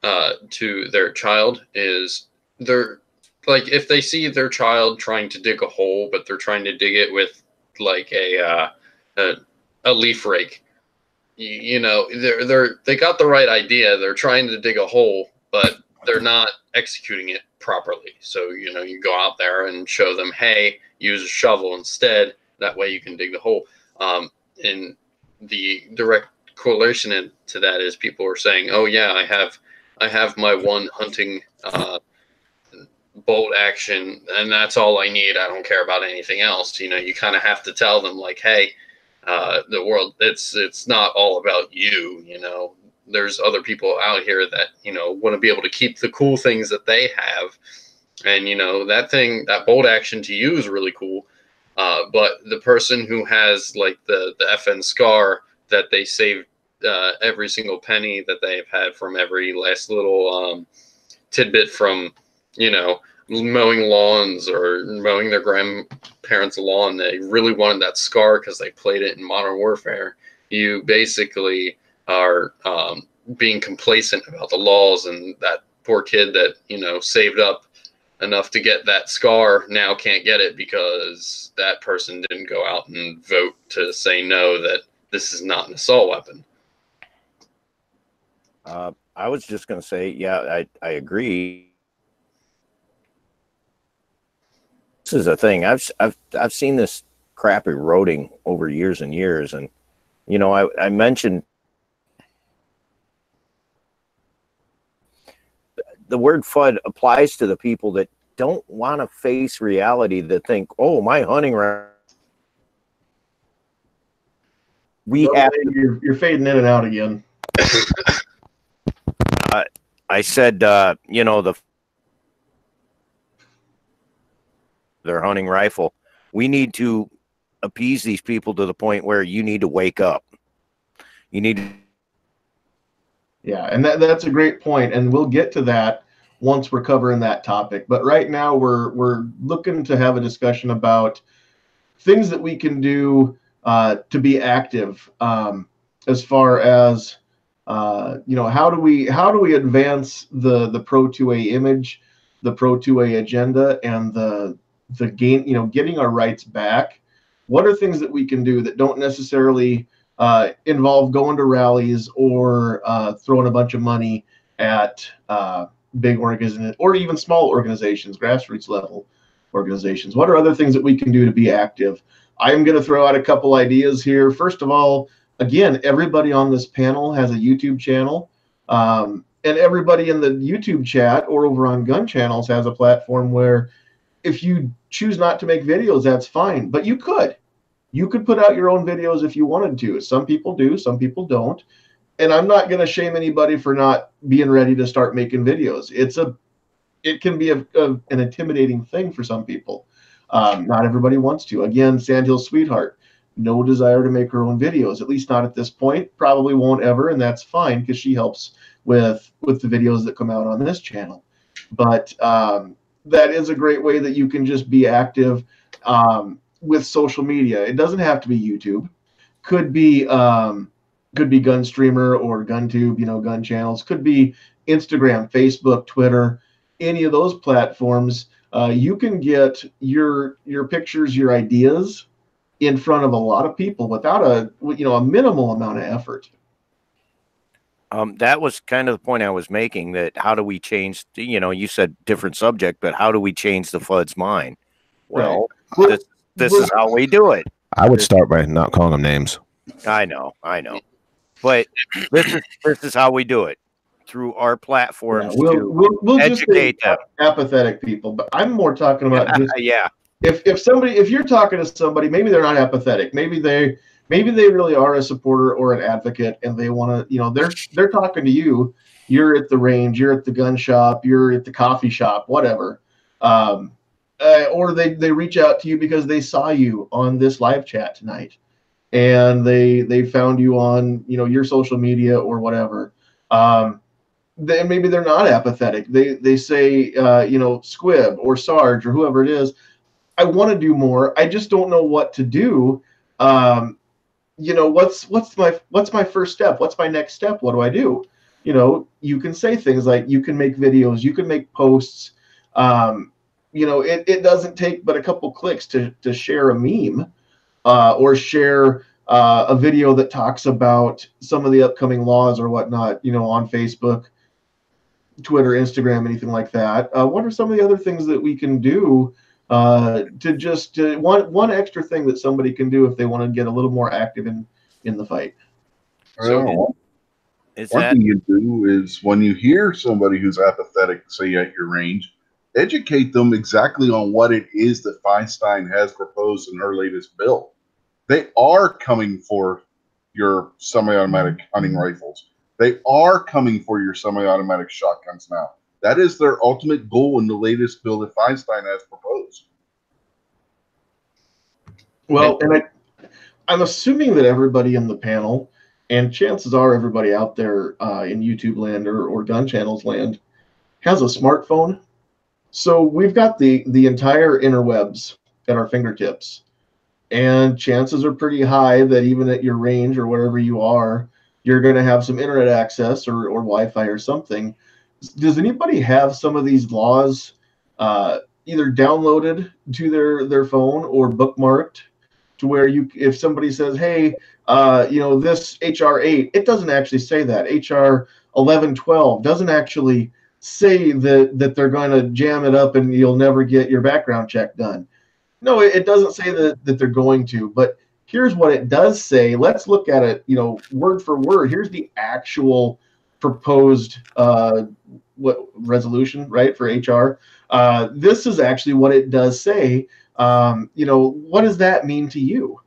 to their child. Is they're like, if they see their child trying to dig a hole, but they're trying to dig it with like a leaf rake. You know, they got the right idea. They're trying to dig a hole, but they're not executing it properly. So, you know, you go out there and show them, hey, use a shovel instead. That way you can dig the hole. And the direct correlation to that is people are saying, oh yeah, I have my one hunting bolt action, and that's all I need. I don't care about anything else. You know, you kind of have to tell them, like, hey, the world, it's not all about you. You know, there's other people out here that, you know, want to be able to keep the cool things that they have. And, you know, that bolt action to you is really cool. But the person who has like the FN scar that they saved every single penny that they've had from every last little tidbit from, you know, mowing lawns or mowing their grandparents' lawn, they really wanted that scar because they played it in Modern Warfare. You basically are being complacent about the laws, and that poor kid that, you know, saved up enough to get that scar now can't get it because that person didn't go out and vote to say no, that this is not an assault weapon. I was just going to say, yeah, I agree. This is a thing. I've seen this crap eroding over years and years, and you know, I mentioned the word FUD applies to the people that don't want to face reality, that think, oh, my hunting right. You're fading in and out again. I said, you know, their hunting rifle. We need to appease these people to the point where you need to wake up. You need to. Yeah, and that's a great point, and we'll get to that once we're covering that topic. But right now we're looking to have a discussion about things that we can do to be active, as far as How do we advance the Pro 2A image, the Pro 2A agenda, and the gain, getting our rights back? What are things that we can do that don't necessarily involve going to rallies or throwing a bunch of money at big organizations or even small organizations, grassroots level organizations? What are other things that we can do to be active? I'm going to throw out a couple ideas here. First of all, again, everybody on this panel has a YouTube channel, and everybody in the YouTube chat or over on gun channels has a platform where if you choose not to make videos, that's fine, but you could put out your own videos if you wanted to. Some people do, some people don't. And I'm not going to shame anybody for not being ready to start making videos. It can be an intimidating thing for some people. Not everybody wants to. Again, Sandhills sweetheart, no desire to make her own videos, at least not at this point. Probably won't ever, and that's fine because she helps with the videos that come out on this channel. But that is a great way that you can just be active with social media. It doesn't have to be YouTube. Could be Gunstreamer or GunTube, gun channels. Could be Instagram, Facebook, Twitter, any of those platforms. You can get your pictures, your ideas in front of a lot of people without a minimal amount of effort. That was kind of the point I was making, that how do we change, you said different subject, but how do we change the Fudds' mind? Well, right. This is how we do it. I would start by not calling them names. I know. But this is how we do it, through our platforms we'll educate them. Apathetic people, but I'm more talking about just yeah. If you're talking to somebody, maybe they're not apathetic. Maybe they really are a supporter or an advocate, and they want to, they're talking to you. You're at the range, you're at the gun shop, you're at the coffee shop, whatever. Or they reach out to you because they saw you on this live chat tonight, and they found you on your social media or whatever. Maybe they're not apathetic. They say Squib or Sarge or whoever it is, I want to do more. I just don't know what to do. What's my first step? What's my next step? What do I do? You can say things like, you can make videos, you can make posts. It doesn't take but a couple clicks to share a meme or share a video that talks about some of the upcoming laws or whatnot, on Facebook, Twitter, Instagram, anything like that. What are some of the other things that we can do to just one extra thing that somebody can do if they want to get a little more active in the fight? One thing you do is, when you hear somebody who's apathetic, say at your range, educate them exactly on what it is that Feinstein has proposed in her latest bill. They are coming for your semi-automatic hunting rifles. They are coming for your semi-automatic shotguns now. That is their ultimate goal in the latest bill that Feinstein has proposed. Well, and I'm assuming that everybody in the panel, and chances are everybody out there in YouTube land or gun channels land, has a smartphone. So we've got the entire interwebs at our fingertips. And chances are pretty high that even at your range or wherever you are, you're going to have some internet access or Wi-Fi or something. Does anybody have some of these laws either downloaded to their phone or bookmarked, to where if somebody says, hey, this HR 8, it doesn't actually say that. HR 1112 doesn't actually say that they're going to jam it up and you'll never get your background check done. No, it doesn't say that they're going to, but here's what it does say. Let's look at it, word for word. Here's the actual proposed resolution, right, for HR. This is actually what it does say. What does that mean to you?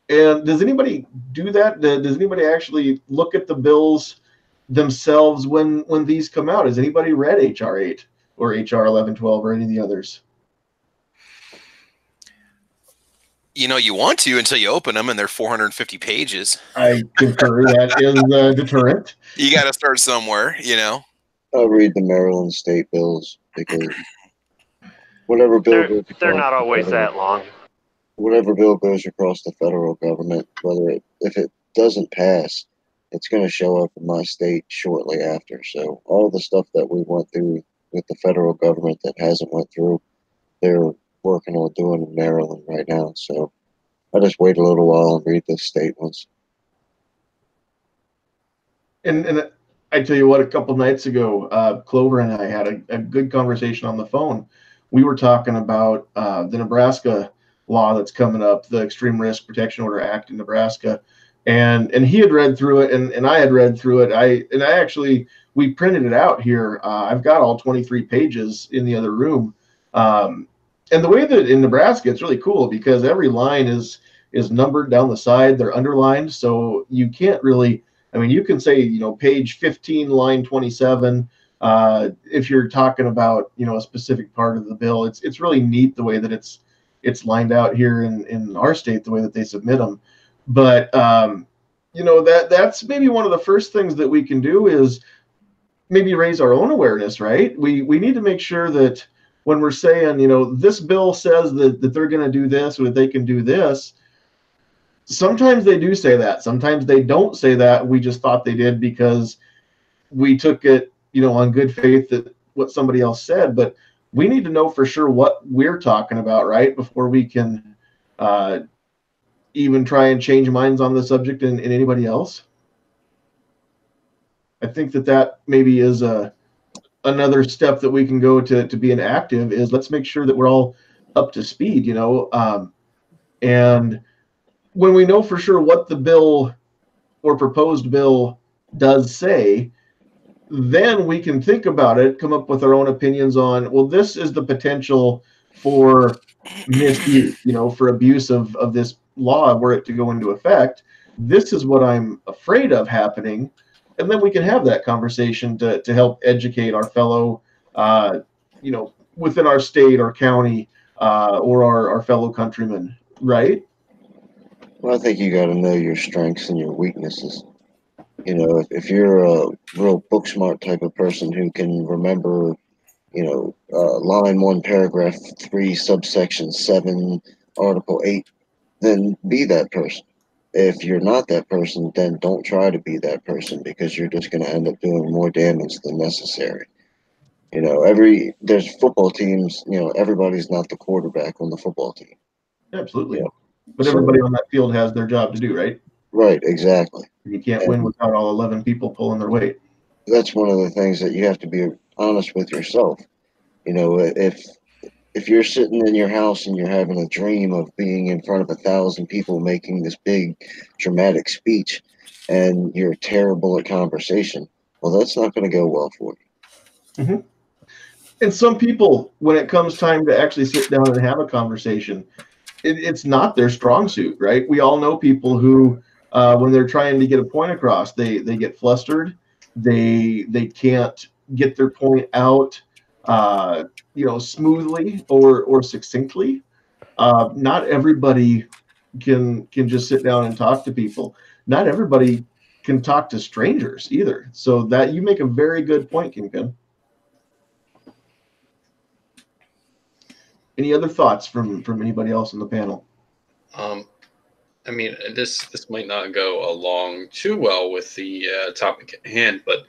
And does anybody do that? Does anybody actually look at the bills themselves when these come out? Has anybody read HR 8 or HR 1112 or any of the others? You want to until you open them and they're 450 pages. I concur. That is a deterrent. You got to start somewhere, I'll read the Maryland state bills, because whatever bill goes across, they're not always that long. Whatever bill goes across the federal government, if it doesn't pass it's going to show up in my state shortly after. So all the stuff that we went through with the federal government that hasn't went through, they're working on doing in Maryland right now. So I just wait a little while and read the state ones. And I tell you what, a couple nights ago, Clover and I had a good conversation on the phone. We were talking about the Nebraska law that's coming up, the Extreme Risk Protection Order Act in Nebraska. And he had read through it, and I had read through it. We printed it out here. I've got all 23 pages in the other room. And the way that in Nebraska, it's really cool because every line is numbered down the side. They're underlined, so you can't really. I mean, you can say, page 15, line 27. If you're talking about, a specific part of the bill, it's really neat the way that it's lined out here in our state, the way that they submit them. But that's maybe one of the first things that we can do is maybe raise our own awareness, right? We need to make sure that when we're saying, this bill says that they're going to do this or that they can do this. Sometimes they do say that. Sometimes they don't say that. We just thought they did because we took it, on good faith that what somebody else said. But we need to know for sure what we're talking about, right, before we can even try and change minds on the subject in anybody else. I think that maybe is another step that we can go to being active is let's make sure that we're all up to speed, and when we know for sure what the bill or proposed bill does say, then we can think about it, come up with our own opinions on, well, this is the potential for misuse, for abuse of this law were it to go into effect. This is what I'm afraid of happening. And then we can have that conversation to help educate our fellow, within our state or county or our fellow countrymen, right? Well, I think you got to know your strengths and your weaknesses. If you're a real book smart type of person who can remember, line 1, paragraph 3, subsection 7, article 8, then be that person. If you're not that person, then don't try to be that person because you're just going to end up doing more damage than necessary. There's football teams, everybody's not the quarterback on the football team. Absolutely. But everybody on that field has their job to do, right? Right, exactly. You can't win without all 11 people pulling their weight. That's one of the things that you have to be honest with yourself. If you're sitting in your house and you're having a dream of being in front of 1,000 people making this big dramatic speech and you're terrible at conversation, well, that's not going to go well for you. Mm-hmm. And some people, when it comes time to actually sit down and have a conversation, it's not their strong suit, right? We all know people who, when they're trying to get a point across, they get flustered. They can't get their point out, smoothly or succinctly. Not everybody can just sit down and talk to people. Not everybody can talk to strangers either. So that you make a very good point, Kingpin. Any other thoughts from anybody else on the panel? I mean, this might not go along too well with the topic at hand, but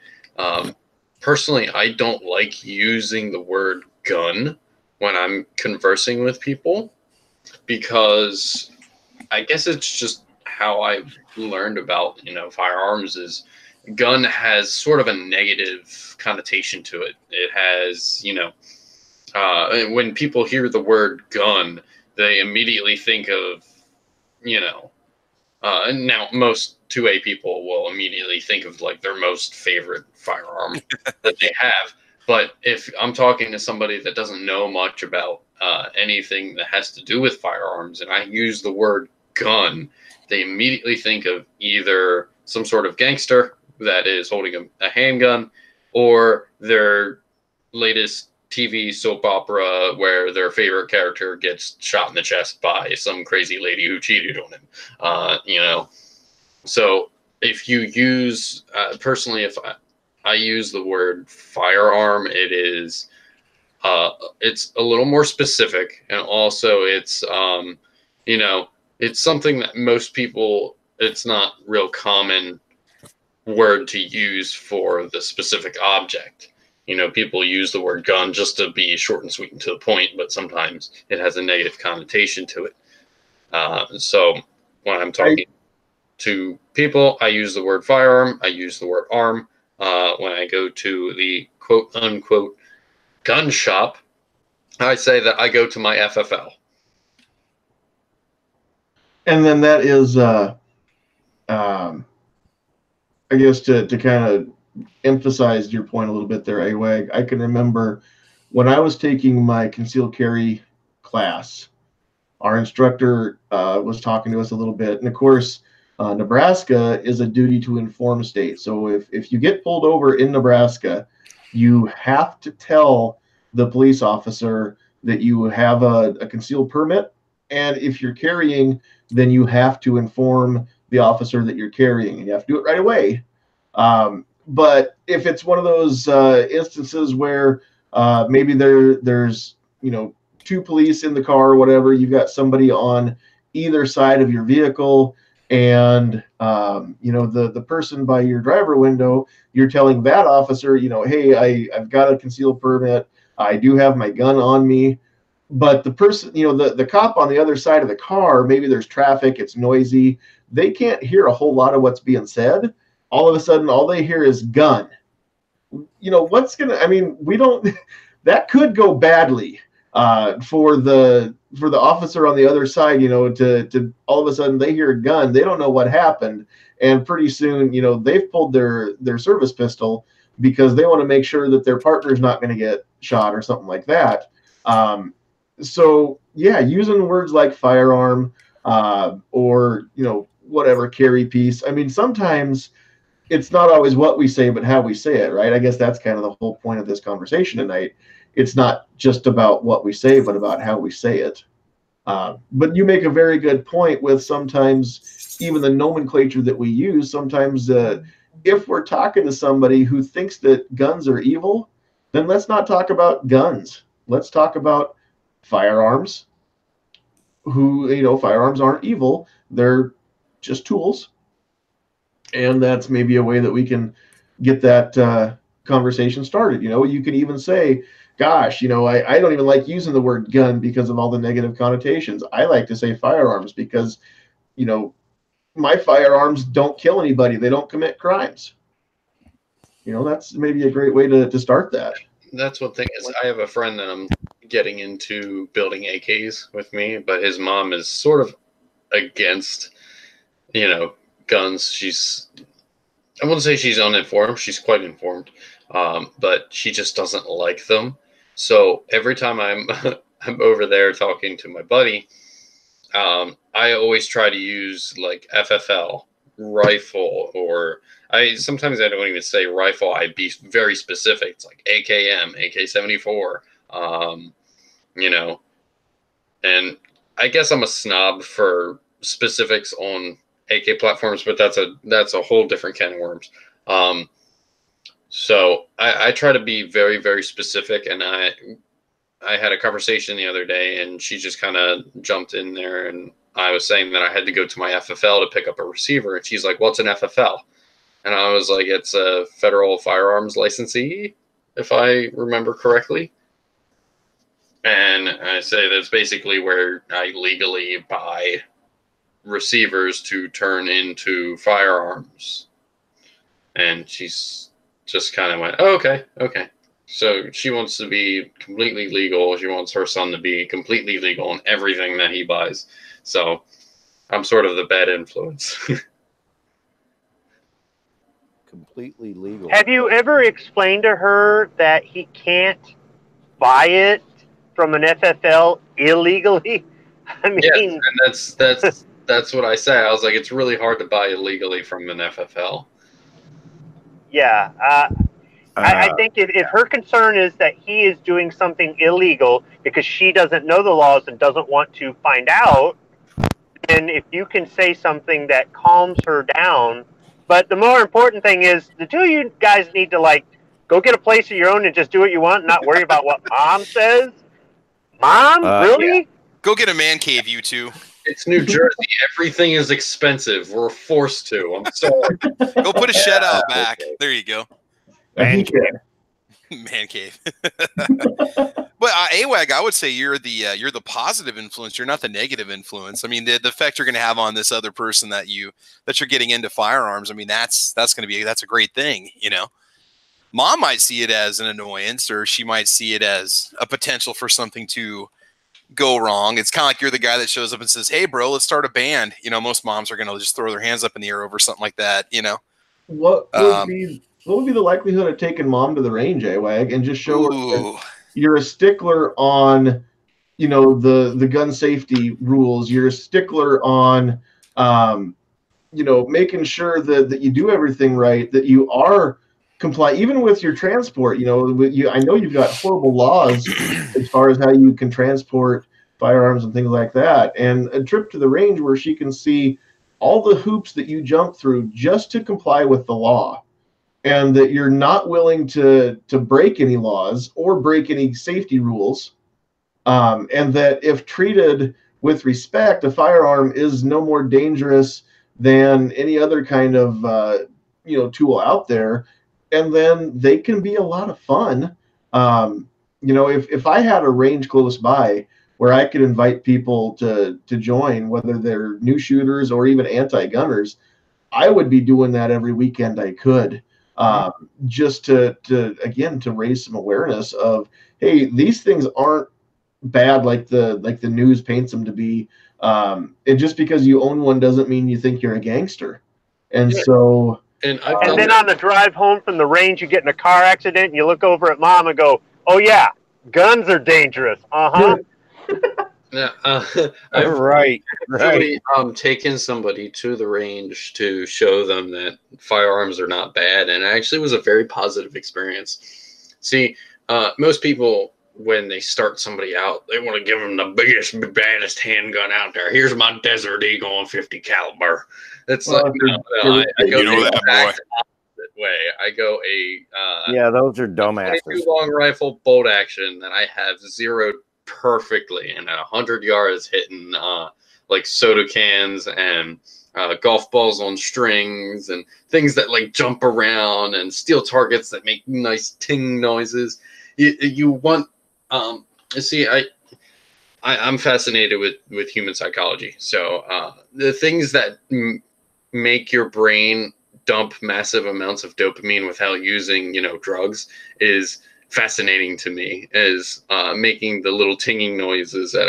personally, I don't like using the word gun when I'm conversing with people because I guess it's just how I've learned about, firearms is gun has sort of a negative connotation to it. It has, when people hear the word gun, they immediately think of, now most 2A people will immediately think of like their most favorite firearm that they have. But if I'm talking to somebody that doesn't know much about anything that has to do with firearms, and I use the word gun, they immediately think of either some sort of gangster that is holding a handgun or their latest TV soap opera where their favorite character gets shot in the chest by some crazy lady who cheated on him. So if you use, personally, if I use the word firearm, it is, it's a little more specific, and also it's, it's something that most people, it's not real common word to use for the specific object. You know, people use the word gun just to be short and sweet and to the point, but sometimes it has a negative connotation to it. So when I'm talking to people, I use the word firearm. I use the word arm. When I go to the quote unquote gun shop, I say that I go to my FFL. And then that is, I guess to kind of emphasize your point a little bit there, AWAG, I can remember when I was taking my concealed carry class, our instructor was talking to us a little bit. And of course, Nebraska is a duty to inform state. So if you get pulled over in Nebraska, you have to tell the police officer that you have a concealed permit. And if you're carrying, then you have to inform the officer that you're carrying, and you have to do it right away. But if it's one of those instances where maybe there's two police in the car or whatever, you've got somebody on either side of your vehicle, and the person by your driver window, you're telling that officer, hey, I've got a concealed permit, I do have my gun on me. But the person, the cop on the other side of the car, maybe there's traffic, it's noisy, they can't hear a whole lot of what's being said. All of a sudden, all they hear is gun. We don't, that could go badly for the officer on the other side, to all of a sudden they hear a gun, they don't know what happened. And pretty soon, they've pulled their service pistol because they want to make sure that their partner's not going to get shot or something like that. So yeah, using words like firearm or whatever carry piece. I mean, sometimes it's not always what we say, but how we say it, right? I guess that's kind of the whole point of this conversation tonight. It's not just about what we say, but about how we say it. But you make a very good point with sometimes even the nomenclature that we use. Sometimes if we're talking to somebody who thinks that guns are evil, then let's not talk about guns. Let's talk about firearms. Firearms aren't evil. They're just tools. And that's maybe a way that we can get that conversation started. You could even say, gosh, I don't even like using the word gun because of all the negative connotations. I like to say firearms because, my firearms don't kill anybody. They don't commit crimes. That's maybe a great way to start that. That's one thing is I have a friend that I'm getting into building AKs with me, but his mom is sort of against, guns. I wouldn't say she's uninformed. She's quite informed, but she just doesn't like them. So every time I'm over there talking to my buddy, I always try to use like FFL, rifle, or sometimes I don't even say rifle. I'd be very specific. It's like AKM, AK-74, and I guess I'm a snob for specifics on AK platforms, but that's a whole different can of worms. So I try to be very, very specific, and I had a conversation the other day, and she just kind of jumped in there, and I was saying that I had to go to my FFL to pick up a receiver, and she's like, "What's an FFL?" And I was like, "It's a federal firearms licensee, if I remember correctly." And I say that's basically where I legally buy receivers to turn into firearms. And she's just kind of went, "Oh, okay. So she wants to be completely legal. She wants her son to be completely legal in everything that he buys. So I'm sort of the bad influence." Completely legal. Have you ever explained to her that he can't buy it from an FFL illegally? I mean, yeah, and that's what I say. I was like, it's really hard to buy illegally from an FFL. Yeah, I think if her concern is that he is doing something illegal because she doesn't know the laws and doesn't want to find out, then if you can say something that calms her down. But the more important thing is the two of you guys need to go get a place of your own and just do what you want and not worry about what mom says. Mom, really? Go get a man cave, you two. It's New Jersey. Everything is expensive. We're forced to. I'm sorry. Go put a shed out back. There you go. Man Man cave. But AWAG, I would say you're the positive influence. You're not the negative influence. I mean, the effect you're going to have on this other person that you're getting into firearms. I mean, that's a great thing. You know, mom might see it as an annoyance, or she might see it as a potential for something to go wrong. It's kind of like you're the guy that shows up and says, "Hey, bro, let's start a band." You know, most moms are going to just throw their hands up in the air over something like that. You know, What would be the likelihood of taking mom to the range, AWAG, and just show her that you're a stickler on, you know, the gun safety rules. You're a stickler on, you know, making sure that you do everything right, that you are compliant, even with your transport. You know, I know you've got horrible laws as far as how you can transport firearms and things like that. And a trip to the range where she can see all the hoops that you jump through just to comply with the law, and that you're not willing to break any laws or break any safety rules, and that if treated with respect, a firearm is no more dangerous than any other kind of you know, tool out there, and then they can be a lot of fun. You know, if I had a range close by where I could invite people to join, whether they're new shooters or even anti-gunners, I would be doing that every weekend I could, just to again, to raise some awareness of, hey, these things aren't bad like the news paints them to be. And just because you own one doesn't mean you think you're a gangster. And so, and then on the drive home from the range, you get in a car accident, and you look over at mom and go, "Oh yeah, guns are dangerous." Yeah, I've right. actually taken somebody to the range to show them that firearms are not bad, and it actually was a very positive experience. See, most people, when they start somebody out, they want to give them the biggest, baddest handgun out there. Here's my Desert Eagle 50 caliber. It's like, no, I go the exact opposite way. I go yeah, those are dumbasses. 22 long rifle bolt action that I have zeroed perfectly, and at 100 yards hitting like soda cans and golf balls on strings and things that like jump around and steel targets that make nice ting noises. You want see, I'm fascinated with human psychology. So the things that make your brain dump massive amounts of dopamine without using, you know, drugs is fascinating to me. Is making the little tinging noises at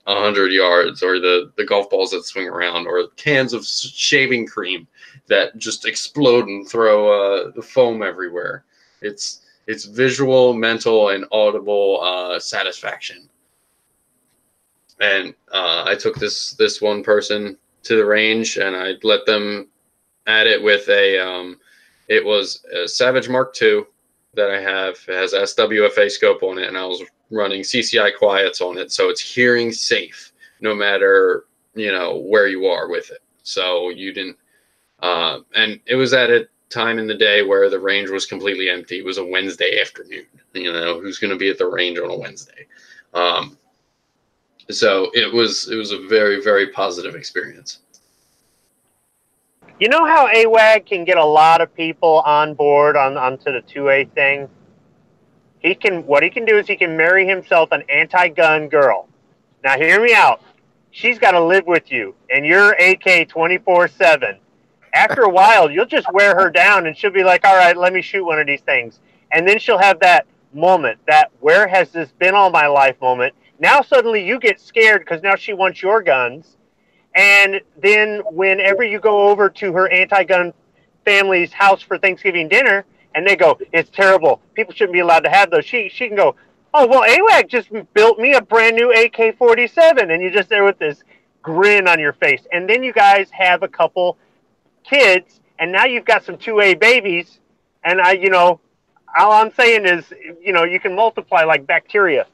100 yards, or the golf balls that swing around, or cans of shaving cream that just explode and throw the foam everywhere. It's visual, mental, and audible satisfaction. And I took this one person to the range, and I let them at it with it was a Savage Mark II that I have. It has SWFA scope on it, and I was running CCI quiets on it, so it's hearing safe no matter, you know, where you are with it. So you didn't, and it was at a time in the day where the range was completely empty. It was a Wednesday afternoon. You know, who's going to be at the range on a Wednesday? So it was a very, very positive experience. You know how AWAG can get a lot of people on board onto the 2A thing? What he can do is he can marry himself an anti-gun girl. Now hear me out. She's got to live with you, and you're AK 24/7. After a while, you'll just wear her down, and she'll be like, all right, let me shoot one of these things. And then she'll have that moment, that where has this been all my life moment. Now suddenly you get scared because now she wants your guns. And then whenever you go over to her anti-gun family's house for Thanksgiving dinner, and they go, it's terrible, people shouldn't be allowed to have those, she can go, oh, well, AWAG just built me a brand new AK-47, and you're just there with this grin on your face. And then you guys have a couple kids, and now you've got some 2A babies, and you know, all I'm saying is, you know, you can multiply like bacteria.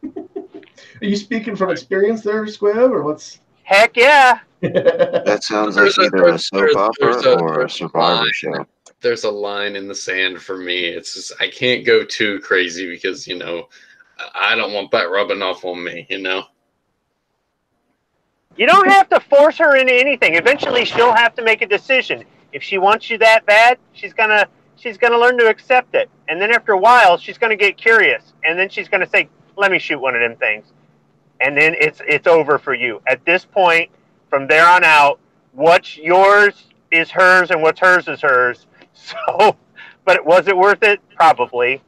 Are you speaking from experience there, Squib, or what's? Heck yeah. That sounds like either a soap opera or a survivor show. There's a line in the sand for me. It's just, I can't go too crazy because, you know, I don't want that rubbing off on me, you know? You don't have to force her into anything. Eventually, she'll have to make a decision. If she wants you that bad, she's gonna learn to accept it. And then after a while, she's gonna get curious, and then she's gonna say, "Let me shoot one of them things." And then it's over for you. At this point, from there on out, what's yours is hers, and what's hers is hers. So, but was it worth it? Probably.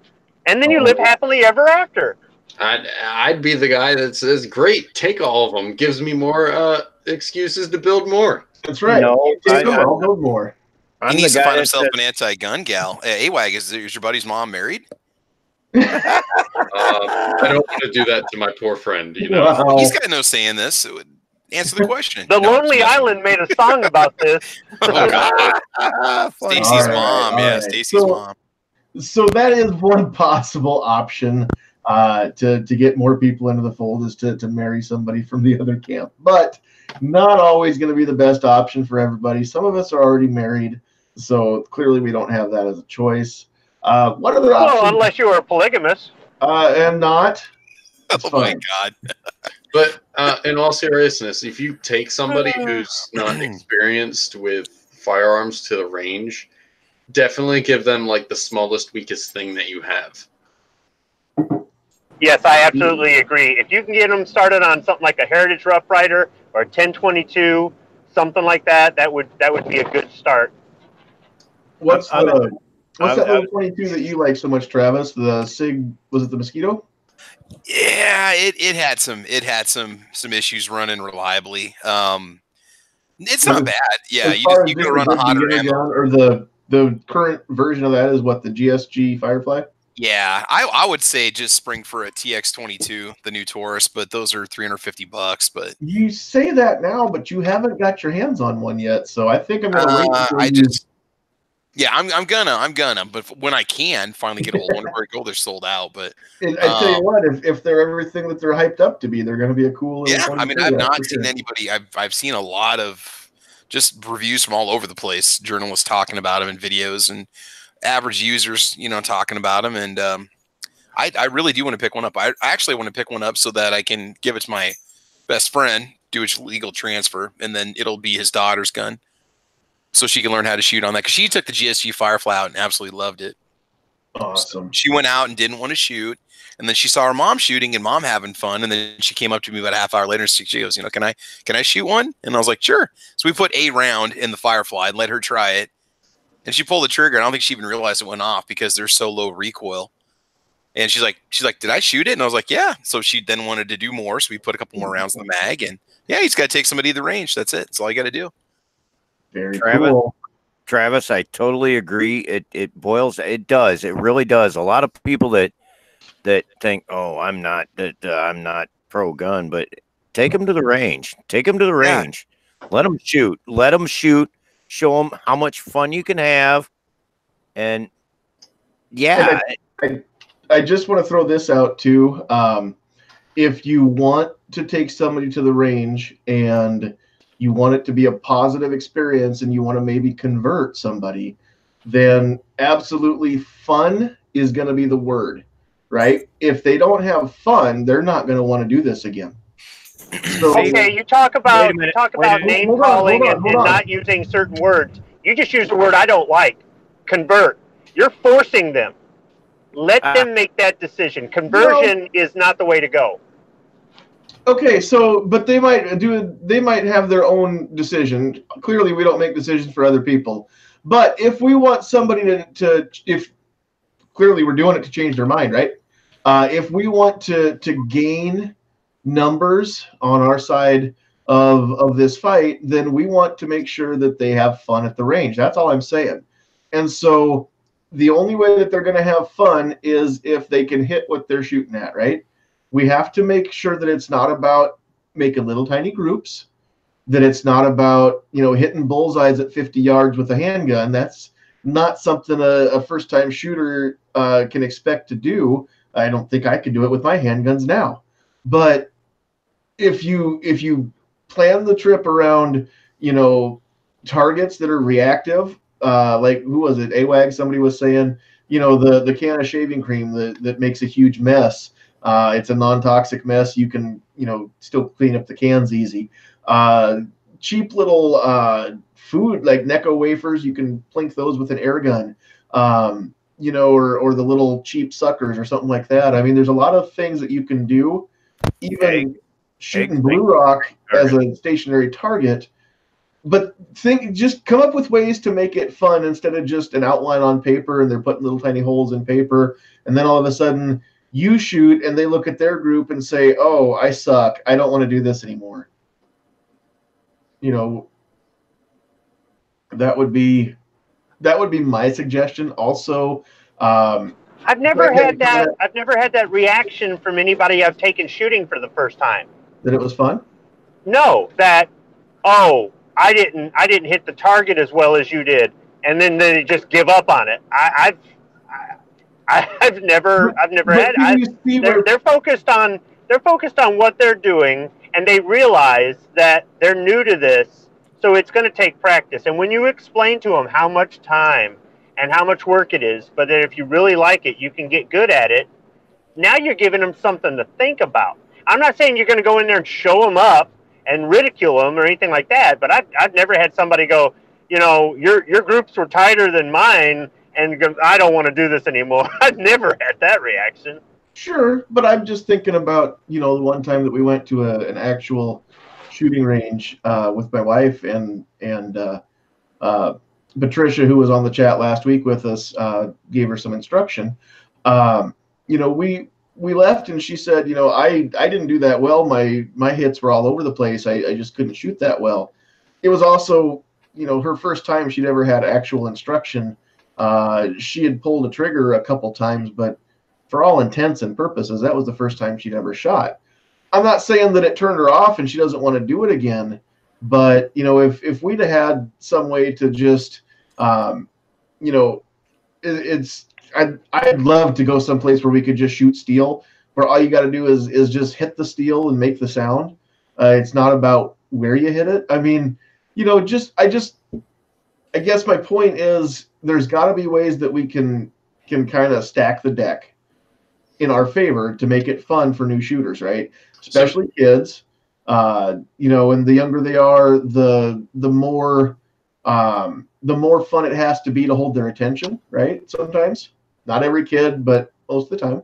And then you live happily ever after. I'd be the guy that says, "Great, take all of them." Gives me more excuses to build more. That's right. No, I'll build more. He needs to find himself an anti-gun gal. AWAG, is your buddy's mom married? I don't want to do that to my poor friend. You know, Wow. He's got no say in this. So answer the question. The Lonely Island made a song about this. Oh God, Stacy's All right, mom. all Yeah, right. Stacy's mom. So that is one possible option to get more people into the fold, is to marry somebody from the other camp. But not always going to be the best option for everybody. Some of us are already married, so clearly we don't have that as a choice. What other options? Well, unless you were a polygamist. Am not. It's Oh fine. my God. but in all seriousness, if you take somebody who's not experienced with firearms to the range, definitely give them like the smallest, weakest thing that you have. Yes, I absolutely agree. If you can get them started on something like a Heritage Rough Rider or a 1022, something like that, that would be a good start. What's that little 22 that you like so much, Travis? The SIG, was it the Mosquito? Yeah, it had some issues running reliably. It's not bad. Yeah, you can run a hotter ammo. Or the current version of that is what, the GSG Firefly? Yeah, I would say just spring for a TX22, the new Taurus, but those are $350. But you say that now, but you haven't got your hands on one yet, so I think I'm gonna wait. I'm gonna, but when I can finally get a hold of one, where they're sold out. But I tell you what, if they're everything that they're hyped up to be, they're going to be a cool. Yeah, I mean, I've not seen anybody. I've seen a lot of just reviews from all over the place, journalists talking about them in videos, and average users, talking about them. And I really do want to pick one up. I actually want to pick one up so that I can give it to my best friend, do its legal transfer, and then it'll be his daughter's gun, so she can learn how to shoot on that. Because she took the GSG Firefly out and absolutely loved it. Awesome. She went out and didn't want to shoot, and then she saw her mom shooting and mom having fun, and then she came up to me about a half hour later and she goes, can I shoot one? And I was like, sure. So we put a round in the Firefly and let her try it, and she pulled the trigger. I don't think she even realized it went off because they're so low recoil. And she's like, did I shoot it? And I was like, yeah. So she then wanted to do more, so we put a couple more rounds in the mag, and yeah, you just got to take somebody to the range. That's it. That's all you got to do. Very cool. Travis, I totally agree. It does. It really does. A lot of people that think, oh, I'm not pro gun, but take them to the range. Take them to the range. Let them shoot. Let them shoot. Show them how much fun you can have. And yeah. I just want to throw this out too. If you want to take somebody to the range and you want it to be a positive experience and you want to maybe convert somebody, then absolutely fun is going to be the word, right? If they don't have fun, they're not going to want to do this again. So, okay, you talk about name calling and not using certain words. You just use a word I don't like. Convert. You're forcing them. Let them make that decision. Conversion is not the way to go. Okay, but they might have their own decision. Clearly, we don't make decisions for other people. But if we want somebody if clearly we're doing it to change their mind, right? If we want to gain numbers on our side of this fight, then we want to make sure that they have fun at the range. That's all I'm saying. And so the only way that they're going to have fun is if they can hit what they're shooting at, right? We have to make sure that it's not about making little tiny groups, that it's not about, hitting bullseyes at 50 yards with a handgun. That's not something a first-time shooter can expect to do. I don't think I could do it with my handguns now. But if you plan the trip around, targets that are reactive, like who was it? AWAG, somebody was saying, the can of shaving cream that makes a huge mess. It's a non-toxic mess. You can, still clean up the cans easy. Cheap little food like Necco wafers, you can plink those with an air gun, or the little cheap suckers or something like that. I mean, there's a lot of things that you can do. Even shooting blue rock as a stationary target. But just come up with ways to make it fun instead of just an outline on paper and they're putting little tiny holes in paper. And then all of a sudden you shoot and they look at their group and say, oh, I suck. I don't want to do this anymore. That would be my suggestion. Also, I've never had that reaction from anybody I've taken shooting for the first time. That it was fun? No, that, oh, I didn't hit the target as well as you did, and then they just give up on it. I've never had. They're focused on what they're doing, and they realize that they're new to this, so it's going to take practice. And when you explain to them how much time and how much work it is, but that if you really like it, you can get good at it. Now you're giving them something to think about. I'm not saying you're going to go in there and show them up and ridicule them or anything like that, but I've never had somebody go, your groups were tighter than mine, and I don't want to do this anymore. I've never had that reaction. Sure, but I'm just thinking about, the one time that we went to an actual shooting range with my wife and Patricia, who was on the chat last week with us, gave her some instruction. We left and she said, I didn't do that well. My hits were all over the place. I just couldn't shoot that well. It was also, her first time she'd ever had actual instruction. She had pulled a trigger a couple times, but for all intents and purposes, that was the first time she'd ever shot. I'm not saying that it turned her off and she doesn't want to do it again, but, if we'd have had some way to just, I'd love to go someplace where we could just shoot steel, where all you got to do is just hit the steel and make the sound. It's not about where you hit it. I mean, I guess my point is there's got to be ways that we can kind of stack the deck in our favor to make it fun for new shooters, right? Especially kids. And the younger they are, the more fun it has to be to hold their attention, right? Sometimes. Not every kid, but most of the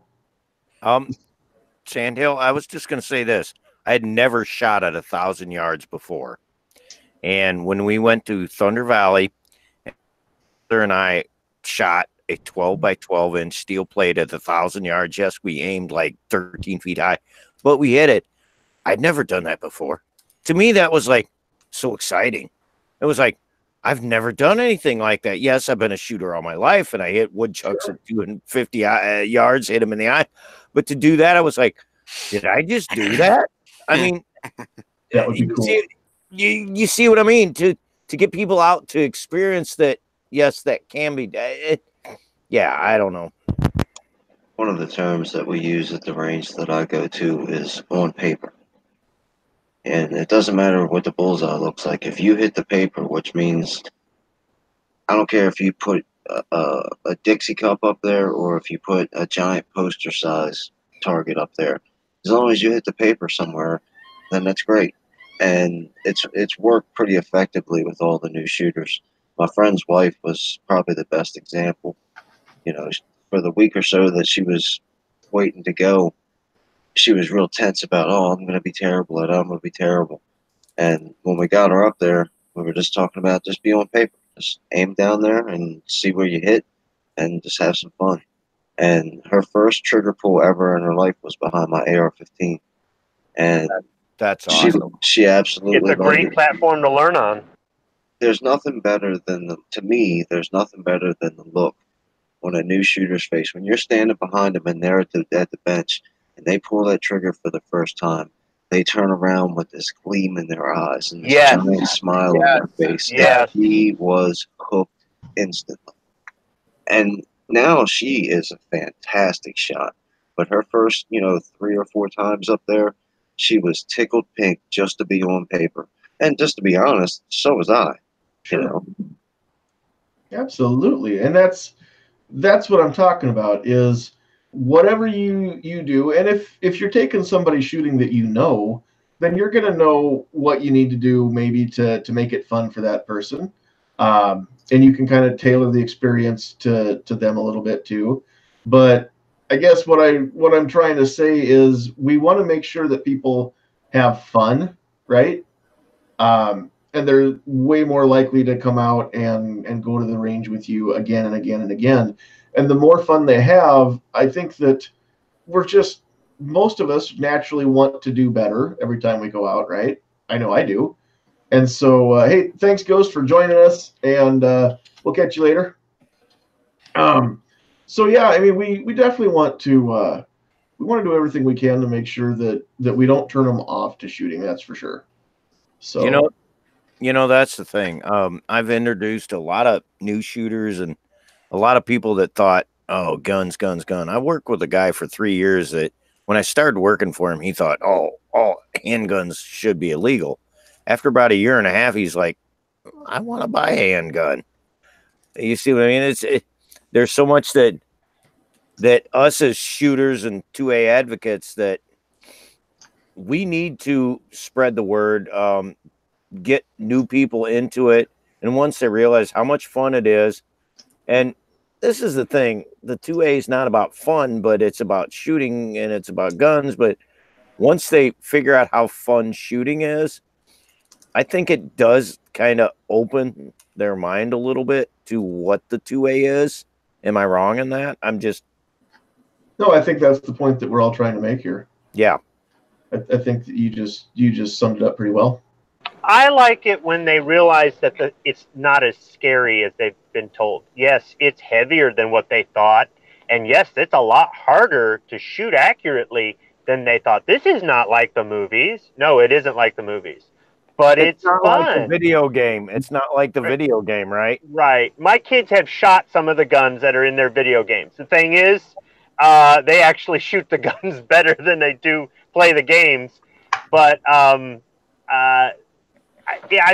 time. Sandhill, I was just going to say this. I had never shot at 1,000 yards before. And when we went to Thunder Valley, Heather and I shot a 12 by 12 inch steel plate at 1,000 yards. Yes, we aimed like 13 feet high, but we hit it. I'd never done that before. To me, that was like so exciting. It was like, I've never done anything like that. Yes, I've been a shooter all my life, and I hit woodchucks at 250 yards, hit them in the eye. But to do that, I was like, did I just do that? I mean, that would be cool. You see what I mean? To get people out to experience that, yes, that can be. Yeah, I don't know. One of the terms that we use at the range that I go to is on paper. And it doesn't matter what the bullseye looks like. If you hit the paper, which means, I don't care if you put a Dixie cup up there or if you put a giant poster size target up there. As long as you hit the paper somewhere, then that's great. And it's worked pretty effectively with all the new shooters. My friend's wife was probably the best example. For the week or so that she was waiting to go, she was real tense about, oh, I'm going to be terrible at it. I'm going to be terrible. And when we got her up there, we were just talking about just be on paper. Just aim down there and see where you hit and just have some fun. And her first trigger pull ever in her life was behind my AR-15. And that's awesome. She absolutely It's a great platform to learn on. There's nothing better than there's nothing better than the look on a new shooter's face. When you're standing behind them and they're at the bench, and they pull that trigger for the first time, they turn around with this gleam in their eyes and this giant smile on their face. Yes. He was hooked instantly. And now she is a fantastic shot. But her first, 3 or 4 times up there, she was tickled pink just to be on paper. And just to be honest, so was I. Sure. Absolutely. And that's what I'm talking about is, whatever you do, and if you're taking somebody shooting that you know, then you're going to know what you need to do maybe to make it fun for that person, and you can kind of tailor the experience to them a little bit too. But I guess what I'm trying to say is we want to make sure that people have fun, right? And they're way more likely to come out and go to the range with you again and again and again. And the more fun they have, I think that we're just, most of us naturally want to do better every time we go out, right? I know I do. And so, hey, thanks, Ghost, for joining us, and we'll catch you later. So yeah, I mean, we definitely want to we want to do everything we can to make sure that we don't turn them off to shooting. That's for sure. So that's the thing. I've introduced a lot of new shooters and a lot of people that thought, oh, guns. I worked with a guy for 3 years that when I started working for him, he thought, oh, handguns should be illegal. After about a year and a half, he's like, I want to buy a handgun. You see what I mean? There's so much that us as shooters and 2A advocates that we need to spread the word, get new people into it. And once they realize how much fun it is, and this is the thing, the 2A is not about fun, but it's about shooting and it's about guns. But once they figure out how fun shooting is, I think it does kind of open their mind a little bit to what the 2A is. Am I wrong in that? No, I think that's the point that we're all trying to make here. Yeah. I think that you just summed it up pretty well. I like it when they realize that it's not as scary as they've been told. Yes, it's heavier than what they thought. And yes, it's a lot harder to shoot accurately than they thought. This is not like the movies. No, it isn't like the movies. But it's not fun. Like the video game. It's not like the video game, right? Right. My kids have shot some of the guns that are in their video games. The thing is, they actually shoot the guns better than they do play the games. But I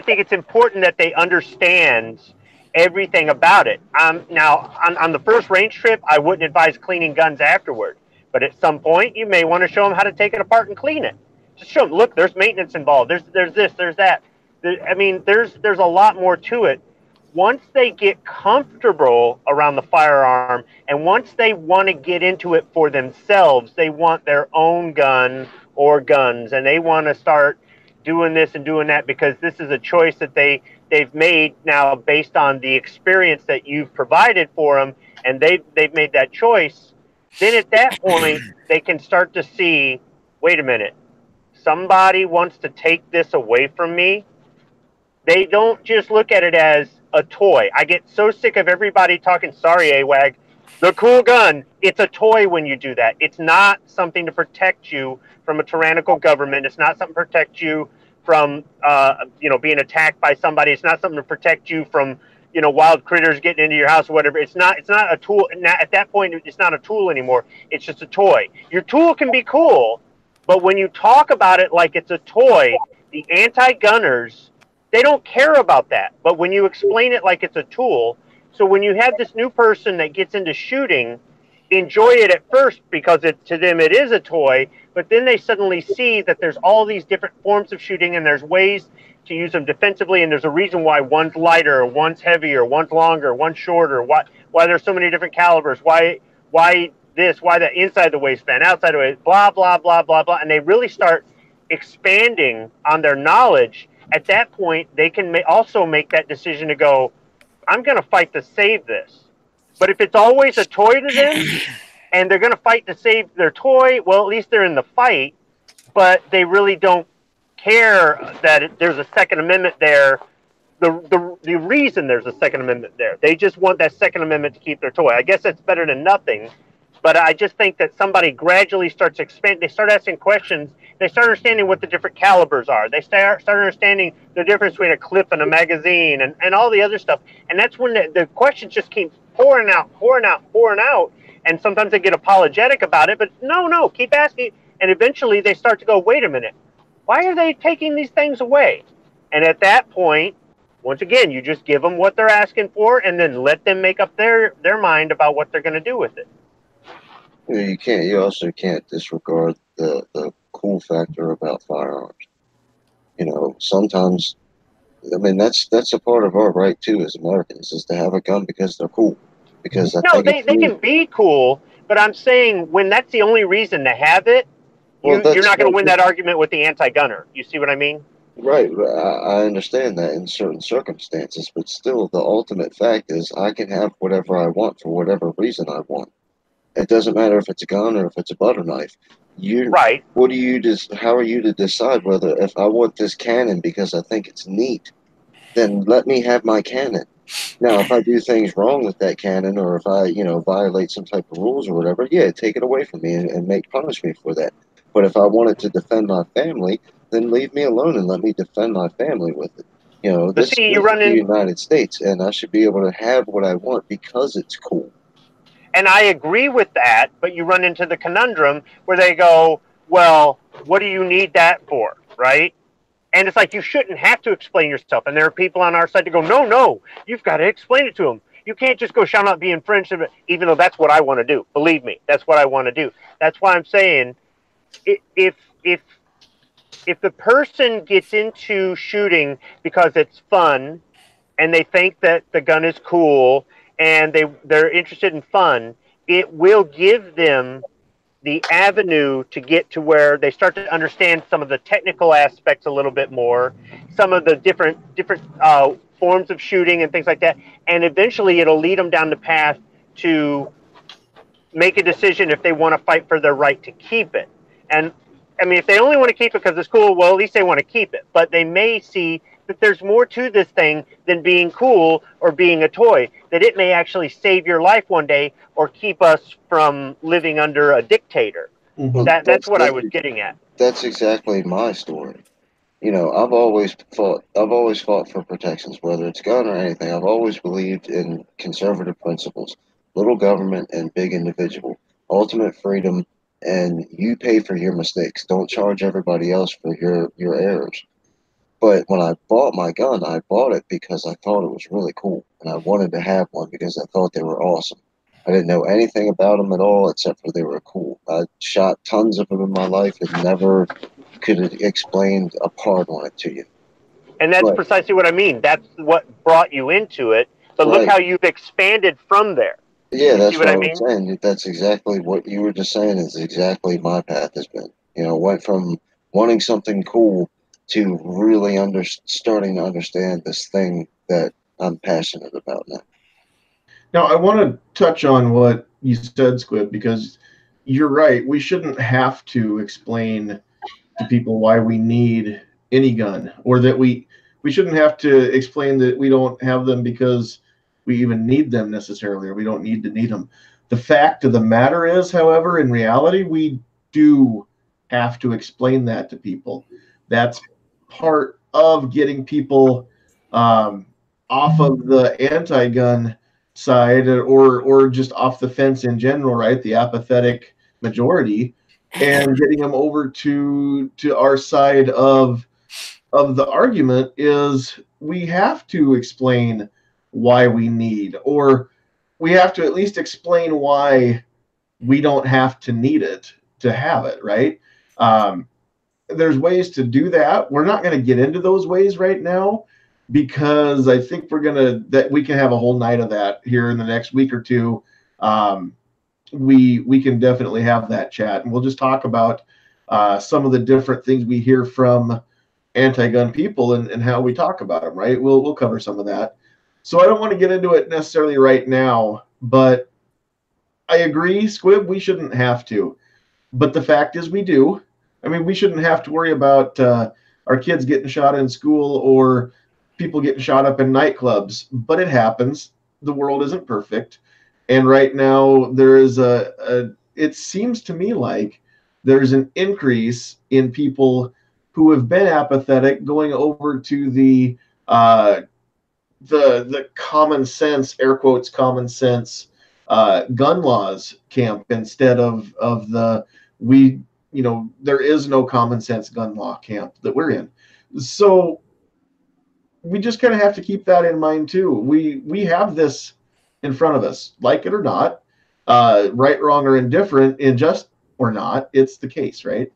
think it's important that they understand everything about it. Now, on the first range trip, I wouldn't advise cleaning guns afterward. But at some point, you may want to show them how to take it apart and clean it. Just show them, look, there's maintenance involved. There's this, there's that. There's a lot more to it. Once they get comfortable around the firearm, and once they want to get into it for themselves, they want their own gun or guns, and they want to start doing this and doing that because this is a choice that they've made now based on the experience that you've provided for them, and they've made that choice. Then at that point, they can start to see, wait a minute, somebody wants to take this away from me. They don't just look at it as a toy. I get so sick of everybody talking, sorry, AWAG, the cool gun. It's a toy when you do that. It's not something to protect you from a tyrannical government. It's not something to protect you from, being attacked by somebody. It's not something to protect you from, wild critters getting into your house or whatever. It's not a tool. At that point, it's not a tool anymore. It's just a toy. Your tool can be cool, but when you talk about it like it's a toy, the anti-gunners, they don't care about that. But when you explain it like it's a tool, so when you have this new person that gets into shooting, enjoy it at first because to them it is a toy, but then they suddenly see that there's all these different forms of shooting and there's ways to use them defensively, and there's a reason why one's lighter, one's heavier, one's longer, one's shorter, why there's so many different calibers, why this, why that, inside the waistband, outside the waist, blah, blah, blah, blah, blah, and they really start expanding on their knowledge. At that point, they can also make that decision to go, I'm going to fight to save this. But if it's always a toy to them and they're going to fight to save their toy, well, at least they're in the fight, but they really don't care that there's a Second Amendment there. The reason there's a Second Amendment there, they just want that Second Amendment to keep their toy. I guess that's better than nothing. But I just think that somebody gradually starts expanding. They start asking questions. They start understanding what the different calibers are. They start understanding the difference between a clip and a magazine and all the other stuff. And that's when the questions just keep pouring out. And sometimes they get apologetic about it. But no, keep asking. And eventually they start to go, wait a minute. Why are they taking these things away? And at that point, once again, you just give them what they're asking for and then let them make up their mind about what they're going to do with it. You can't. You also can't disregard the cool factor about firearms. Sometimes, I mean, that's a part of our right too as Americans is to have a gun because they're cool. Because I No, think they can be cool, but I'm saying when that's the only reason to have it, well, you're that's not going to win that argument with the anti-gunner. You see what I mean? right. I understand that in certain circumstances, but still, the ultimate fact is I can have whatever I want for whatever reason I want. It doesn't matter if it's a gun or if it's a butter knife. Right. What do you just? How are you to decide whether if I want this cannon because I think it's neat, then let me have my cannon. Now, if I do things wrong with that cannon, or if I, violate some type of rules or whatever, yeah, take it away from me and make punish me for that. But if I wanted to defend my family, then leave me alone and let me defend my family with it. But This see, you is run the in, United States, and I should be able to have what I want because it's cool. and I agree with that, but you run into the conundrum where they go, well, what do you need that for, right? And it's like you shouldn't have to explain yourself. And there are people on our side to go, no, you've got to explain it to them. You can't just go shall not be infringed, even though that's what I want to do. Believe me, that's what I want to do. That's why I'm saying, if the person gets into shooting because it's fun and they think that the gun is cool and they're interested in fun, it will give them the avenue to get to where they start to understand some of the technical aspects a little bit more, some of the different forms of shooting and things like that, and eventually it'll lead them down the path to make a decision if they want to fight for their right to keep it. And I mean, if they only want to keep it because it's cool, well, at least they want to keep it. But they may see that there's more to this thing than being cool or being a toy, that it may actually save your life one day or keep us from living under a dictator. Well, That's what I was getting at. That's exactly my story. I've always fought for protections, whether it's gun or anything. I've always believed in conservative principles, little government and big individual, ultimate freedom, and you pay for your mistakes. Don't charge everybody else for your errors. But when I bought my gun, I bought it because I thought it was really cool, and I wanted to have one because I thought they were awesome. I didn't know anything about them at all except for they were cool. I shot tons of them in my life and never could have explained a part on it to you. And that's precisely what I mean. That's what brought you into it. But look how you've expanded from there. Yeah, that's what I mean? Saying. That's exactly what you were just saying is exactly my path has been. Went from wanting something cool to really starting to understand this thing that I'm passionate about now. Now, I want to touch on what you said, Squib, because you're right. We shouldn't have to explain to people why we need any gun, or that we shouldn't have to explain that we don't have them because we even need them necessarily, or we don't need to need them. The fact of the matter is, however, in reality, we do have to explain that to people. That's part of getting people off of the anti-gun side, or just off the fence in general, right? The apathetic majority, and getting them over to our side of the argument is we have to explain why we need, or we have to at least explain why we don't have to need it to have it, right? There's ways to do that. We're not going to get into those ways right now because I think that we can have a whole night of that here in the next week or two. We can definitely have that chat, and we'll just talk about some of the different things we hear from anti-gun people and how we talk about them, right? We'll cover some of that. So I don't want to get into it necessarily right now, but I agree, Squib, we shouldn't have to. But the fact is we do. I mean, we shouldn't have to worry about our kids getting shot in school or people getting shot up in nightclubs, but it happens. The world isn't perfect. And right now there is it seems to me like there's an increase in people who have been apathetic going over to the common sense, air quotes, common sense gun laws camp instead of the there is no common sense gun law camp that we're in. So we just kind of have to keep that in mind too. We have this in front of us, like it or not. right, wrong, or indifferent, in just or not, it's the case, right?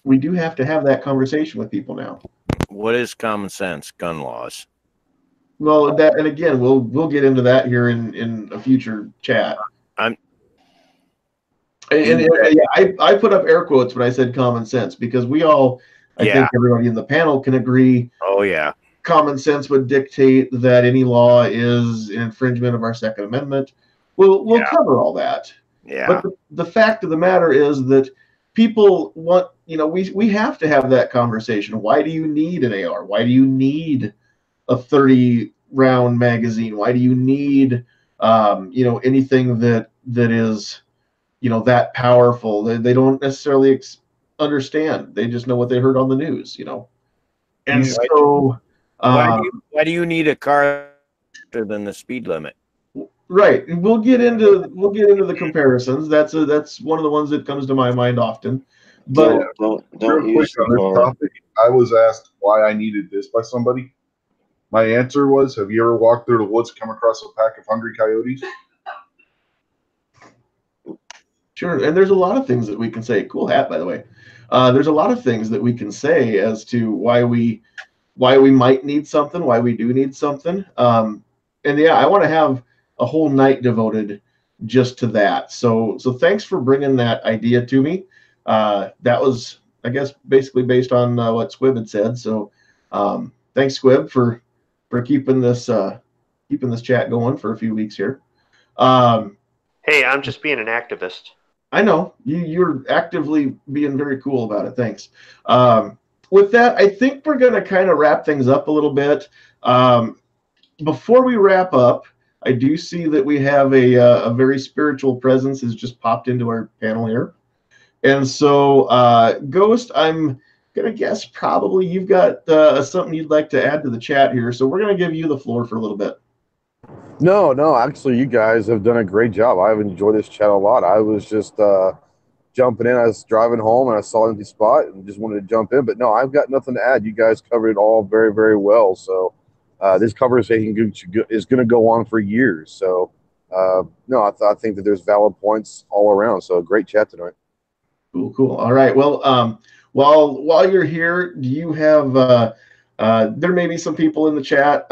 We do have to have that conversation with people now. What is common sense? Gun laws. Well, that, and again, we'll get into that here in a future chat. I put up air quotes when I said common sense, because we all, I think everybody in the panel can agree. Oh yeah. Common sense would dictate that any law is an infringement of our Second Amendment. We'll cover all that. Yeah. But the fact of the matter is that people want, we have to have that conversation. Why do you need an AR? Why do you need a 30-round magazine? Why do you need, anything that is, that powerful? They don't necessarily understand. They just know what they heard on the news, And so, why do you need a car faster than the speed limit? Right. We'll get into the comparisons. That's one of the ones that comes to my mind often. But don't real quick use on this topic, I was asked why I needed this by somebody. My answer was, have you ever walked through the woods, come across a pack of hungry coyotes? Sure. And there's a lot of things that we can say. Cool hat, by the way. There's a lot of things that we can say as to why we might need something, why we do need something. And yeah, I want to have a whole night devoted just to that. So thanks for bringing that idea to me. That was, I guess, basically based on what Squib had said. So thanks, Squib, for keeping this chat going for a few weeks here. Hey, I'm just being an activist. I know you're actively being very cool about it. Thanks. With that, I think we're going to kind of wrap things up a little bit. Before we wrap up, I do see that we have a very spiritual presence has just popped into our panel here. And so, Ghost, I'm going to guess probably you've got something you'd like to add to the chat here. So we're going to give you the floor for a little bit. No, actually, you guys have done a great job. I've enjoyed this chat a lot. I was just jumping in. I was driving home and I saw an empty spot and just wanted to jump in. But no, I've got nothing to add. You guys covered it all very, very well. So this conversation is going to go on for years. So no, I think that there's valid points all around. So great chat tonight. Cool. All right. Well, while you're here, do you have? There may be some people in the chat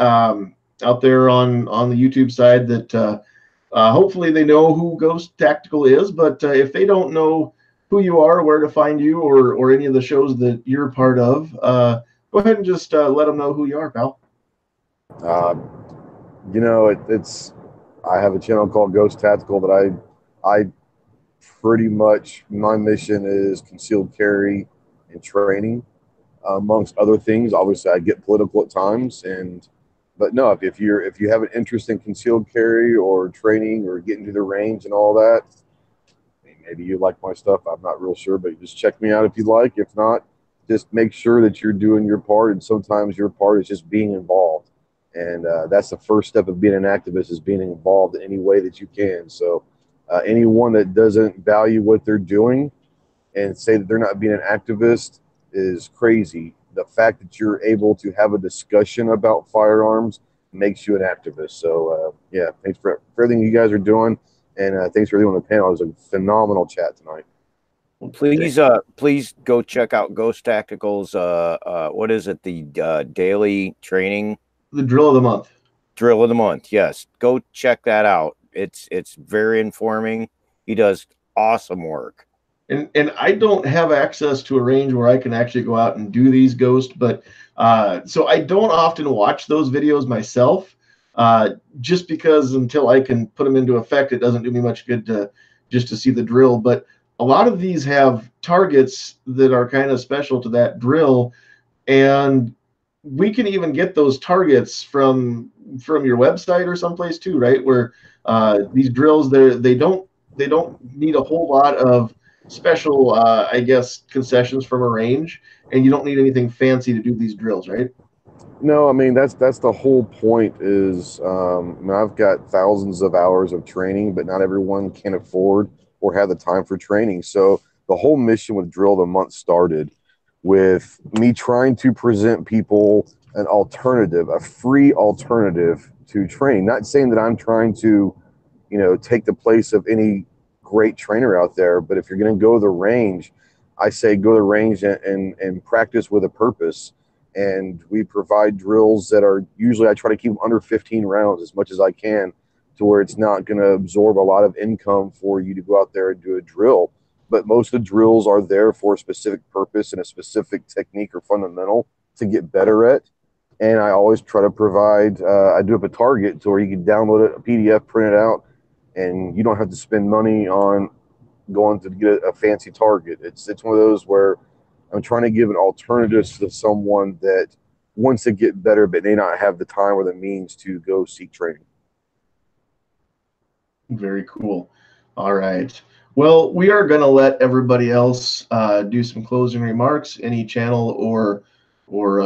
out there on the YouTube side that hopefully they know who Ghost Tactical is. But if they don't know who you are, where to find you, or any of the shows that you're part of, go ahead and just let them know who you are, pal. It's I have a channel called Ghost Tactical that I pretty much, my mission is concealed carry and training, amongst other things. Obviously, I get political at times, but no, if you have an interest in concealed carry or training or getting to the range and all that, maybe you like my stuff. I'm not real sure, but just check me out if you like. If not, just make sure that you're doing your part, and sometimes your part is just being involved. And that's the first step of being an activist, is being involved in any way that you can. So anyone that doesn't value what they're doing and say that they're not being an activist is crazy. The fact that you're able to have a discussion about firearms makes you an activist. So yeah, thanks for everything you guys are doing, and thanks for everyone on the panel. It was a phenomenal chat tonight. Please go check out Ghost Tactical's what is it, the daily training, the drill of the month. Yes, go check that out. It's very informing. He does awesome work. And I don't have access to a range where I can actually go out and do these, Ghost, but so I don't often watch those videos myself, just because until I can put them into effect, it doesn't do me much good to see the drill. But a lot of these have targets that are kind of special to that drill, and we can even get those targets from your website or someplace too, right? Where these drills, they don't need a whole lot of special, I guess, concessions from a range, and you don't need anything fancy to do these drills, right? No, I mean that's the whole point. Is I've got thousands of hours of training, but not everyone can afford or have the time for training. So the whole mission with Drill of the Month started with me trying to present people an alternative, a free alternative to training. Not saying that I'm trying to take the place of any great trainer out there. But if you're going to go to the range, I say go to the range and practice with a purpose. And we provide drills that are usually, I try to keep them under 15 rounds as much as I can, to where it's not going to absorb a lot of income for you to go out there and do a drill. But most of the drills are there for a specific purpose and a specific technique or fundamental to get better at. And I always try to provide, I do have a target to where you can download it, a PDF, print it out, and you don't have to spend money on going to get a fancy target. It's one of those where I'm trying to give an alternative to someone that wants to get better but may not have the time or the means to go seek training. Very cool. All right. Well, we are going to let everybody else do some closing remarks, any channel or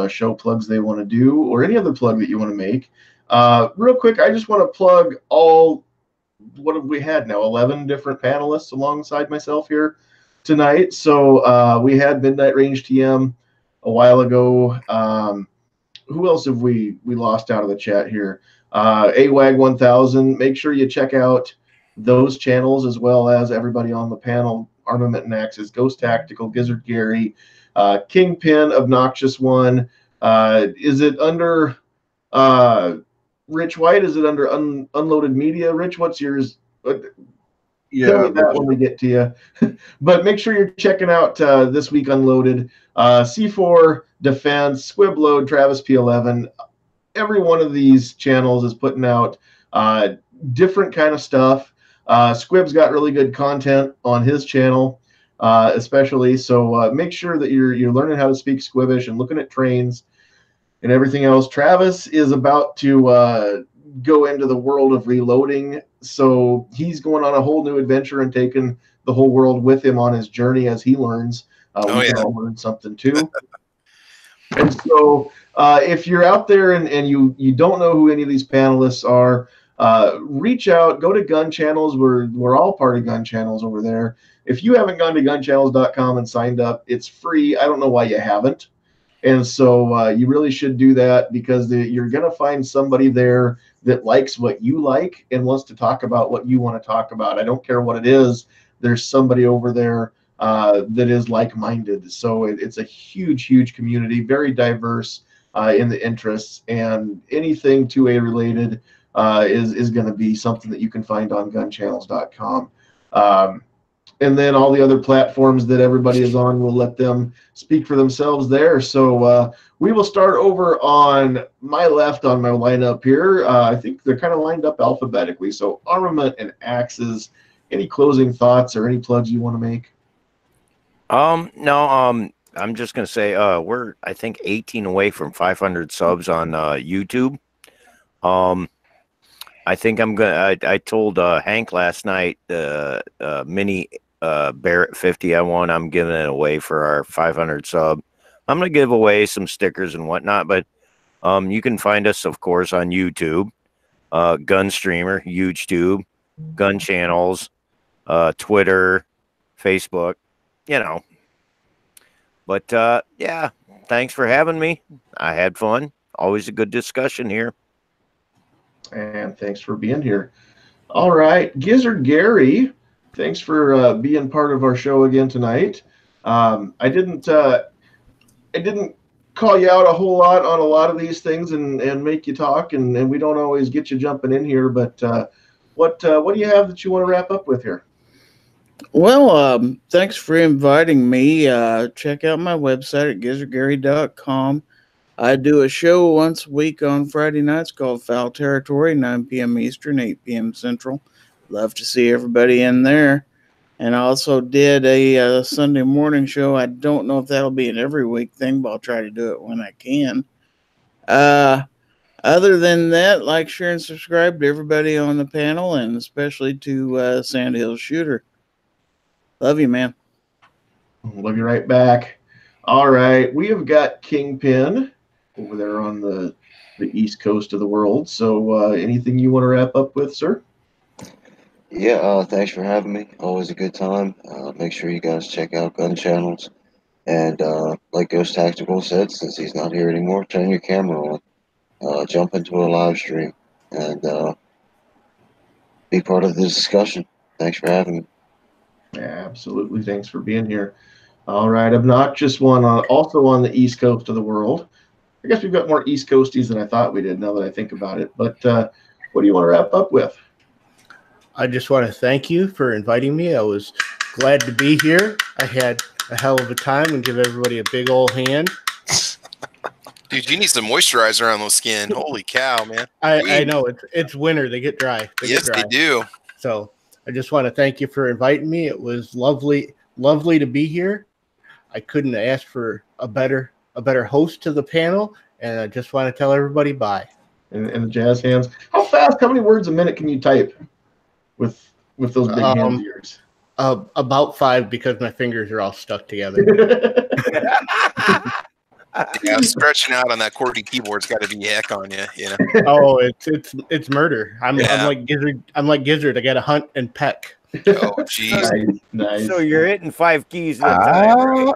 show plugs they want to do, or any other plug that you want to make. Real quick, I just want to plug what have we had now? 11 different panelists alongside myself here tonight. So we had Midnight Range TM a while ago. Who else have we lost out of the chat here? AWAG 1000. Make sure you check out those channels, as well as everybody on the panel: Armament and Axes, Ghost Tactical, Gizzard Gary, Kingpin, Obnoxious One. Is it under Rich White? Is it under Unloaded Media? Rich, what's yours? Tell me that when we get to you. But make sure you're checking out This Week Unloaded, C4 Defense, Squibload, Travis P11. Every one of these channels is putting out different kind of stuff. Squib's got really good content on his channel, especially. So make sure that you're learning how to speak Squibbish and looking at trains and everything else. Travis is about to go into the world of reloading, so he's going on a whole new adventure and taking the whole world with him on his journey as he learns. We can all learn something too. And so if you're out there and you don't know who any of these panelists are, reach out, go to Gun Channels. We're all part of Gun Channels over there. If you haven't gone to gunchannels.com and signed up, it's free. I don't know why you haven't. And so you really should do that, because you're going to find somebody there that likes what you like and wants to talk about what you want to talk about. I don't care what it is. There's somebody over there that is like-minded. So it's a huge, huge community, very diverse in the interests, and anything 2A related is going to be something that you can find on gunchannels.com. And then all the other platforms that everybody is on, we'll let them speak for themselves there. So we will start over on my left on my lineup here. I think they're kind of lined up alphabetically. So Armament and Axes, any closing thoughts or any plugs you want to make? No, I'm just going to say we're, I think, 18 away from 500 subs on YouTube. I think I'm going to, I told Hank last night, mini Barrett 50 I won, I'm giving it away for our 500 sub. I'm going to give away some stickers and whatnot, but you can find us, of course, on YouTube, Gun Streamer, YouTube, Gun Channels, Twitter, Facebook, you know. But yeah, thanks for having me. I had fun. Always a good discussion here. And thanks for being here. All right, Gizzard Gary, thanks for being part of our show again tonight. I didn't call you out a whole lot on a lot of these things and make you talk, and we don't always get you jumping in here. But what do you have that you want to wrap up with here? Well, thanks for inviting me. Check out my website at gizzardgary.com. I do a show once a week on Friday nights called Foul Territory, 9 p.m. Eastern, 8 p.m. Central. Love to see everybody in there. And I also did a Sunday morning show. I don't know if that'll be an every week thing, but I'll try to do it when I can. Other than that, like, share, and subscribe to everybody on the panel, and especially to Sandhills Shooter. Love you, man. Love you right back. All right, we have got Kingpin over there on the east coast of the world. So anything you want to wrap up with, sir? Yeah, thanks for having me. Always a good time. Make sure you guys check out Gun Channels. And like Ghost Tactical said, since he's not here anymore, turn your camera on. Jump into a live stream. And, you know, we'll see you guys next time. Have a good one. All right. Well, thanks for being here. All right. We have got Kingpin over there on the east coast of the world. So anything you want to wrap up with, sir? Yeah, thanks for having me. Always a good time. Make sure you guys check out Gun Channels. And like Ghost Tactical said, since he's not here anymore, turn your camera on. Jump into a live stream. And be part of the discussion. Thanks for having me. Yeah, absolutely. Thanks for being here. All right, obnoxious one, also on the east coast of the world. I guess we've got more East Coasties than I thought we did now that I think about it. But what do you want to wrap up with? I just want to thank you for inviting me. I was glad to be here. I had a hell of a time and give everybody a big old hand. Dude, you need some moisturizer on those skin. Holy cow, man. I know it's winter. They get dry. They do. So I just want to thank you for inviting me. It was lovely to be here. I couldn't ask for a better host to the panel, and I just want to tell everybody bye. And the jazz hands. How many words a minute can you type with those big hands of yours? About 5, because my fingers are all stuck together. Yeah, stretching out on that QWERTY keyboard's got to be heck on you, you know. Oh, it's murder. I'm like Gizzard. I'm like Gizzard. I got to hunt and peck. Oh, jeez. Nice. So you're hitting 5 keys at a time, right?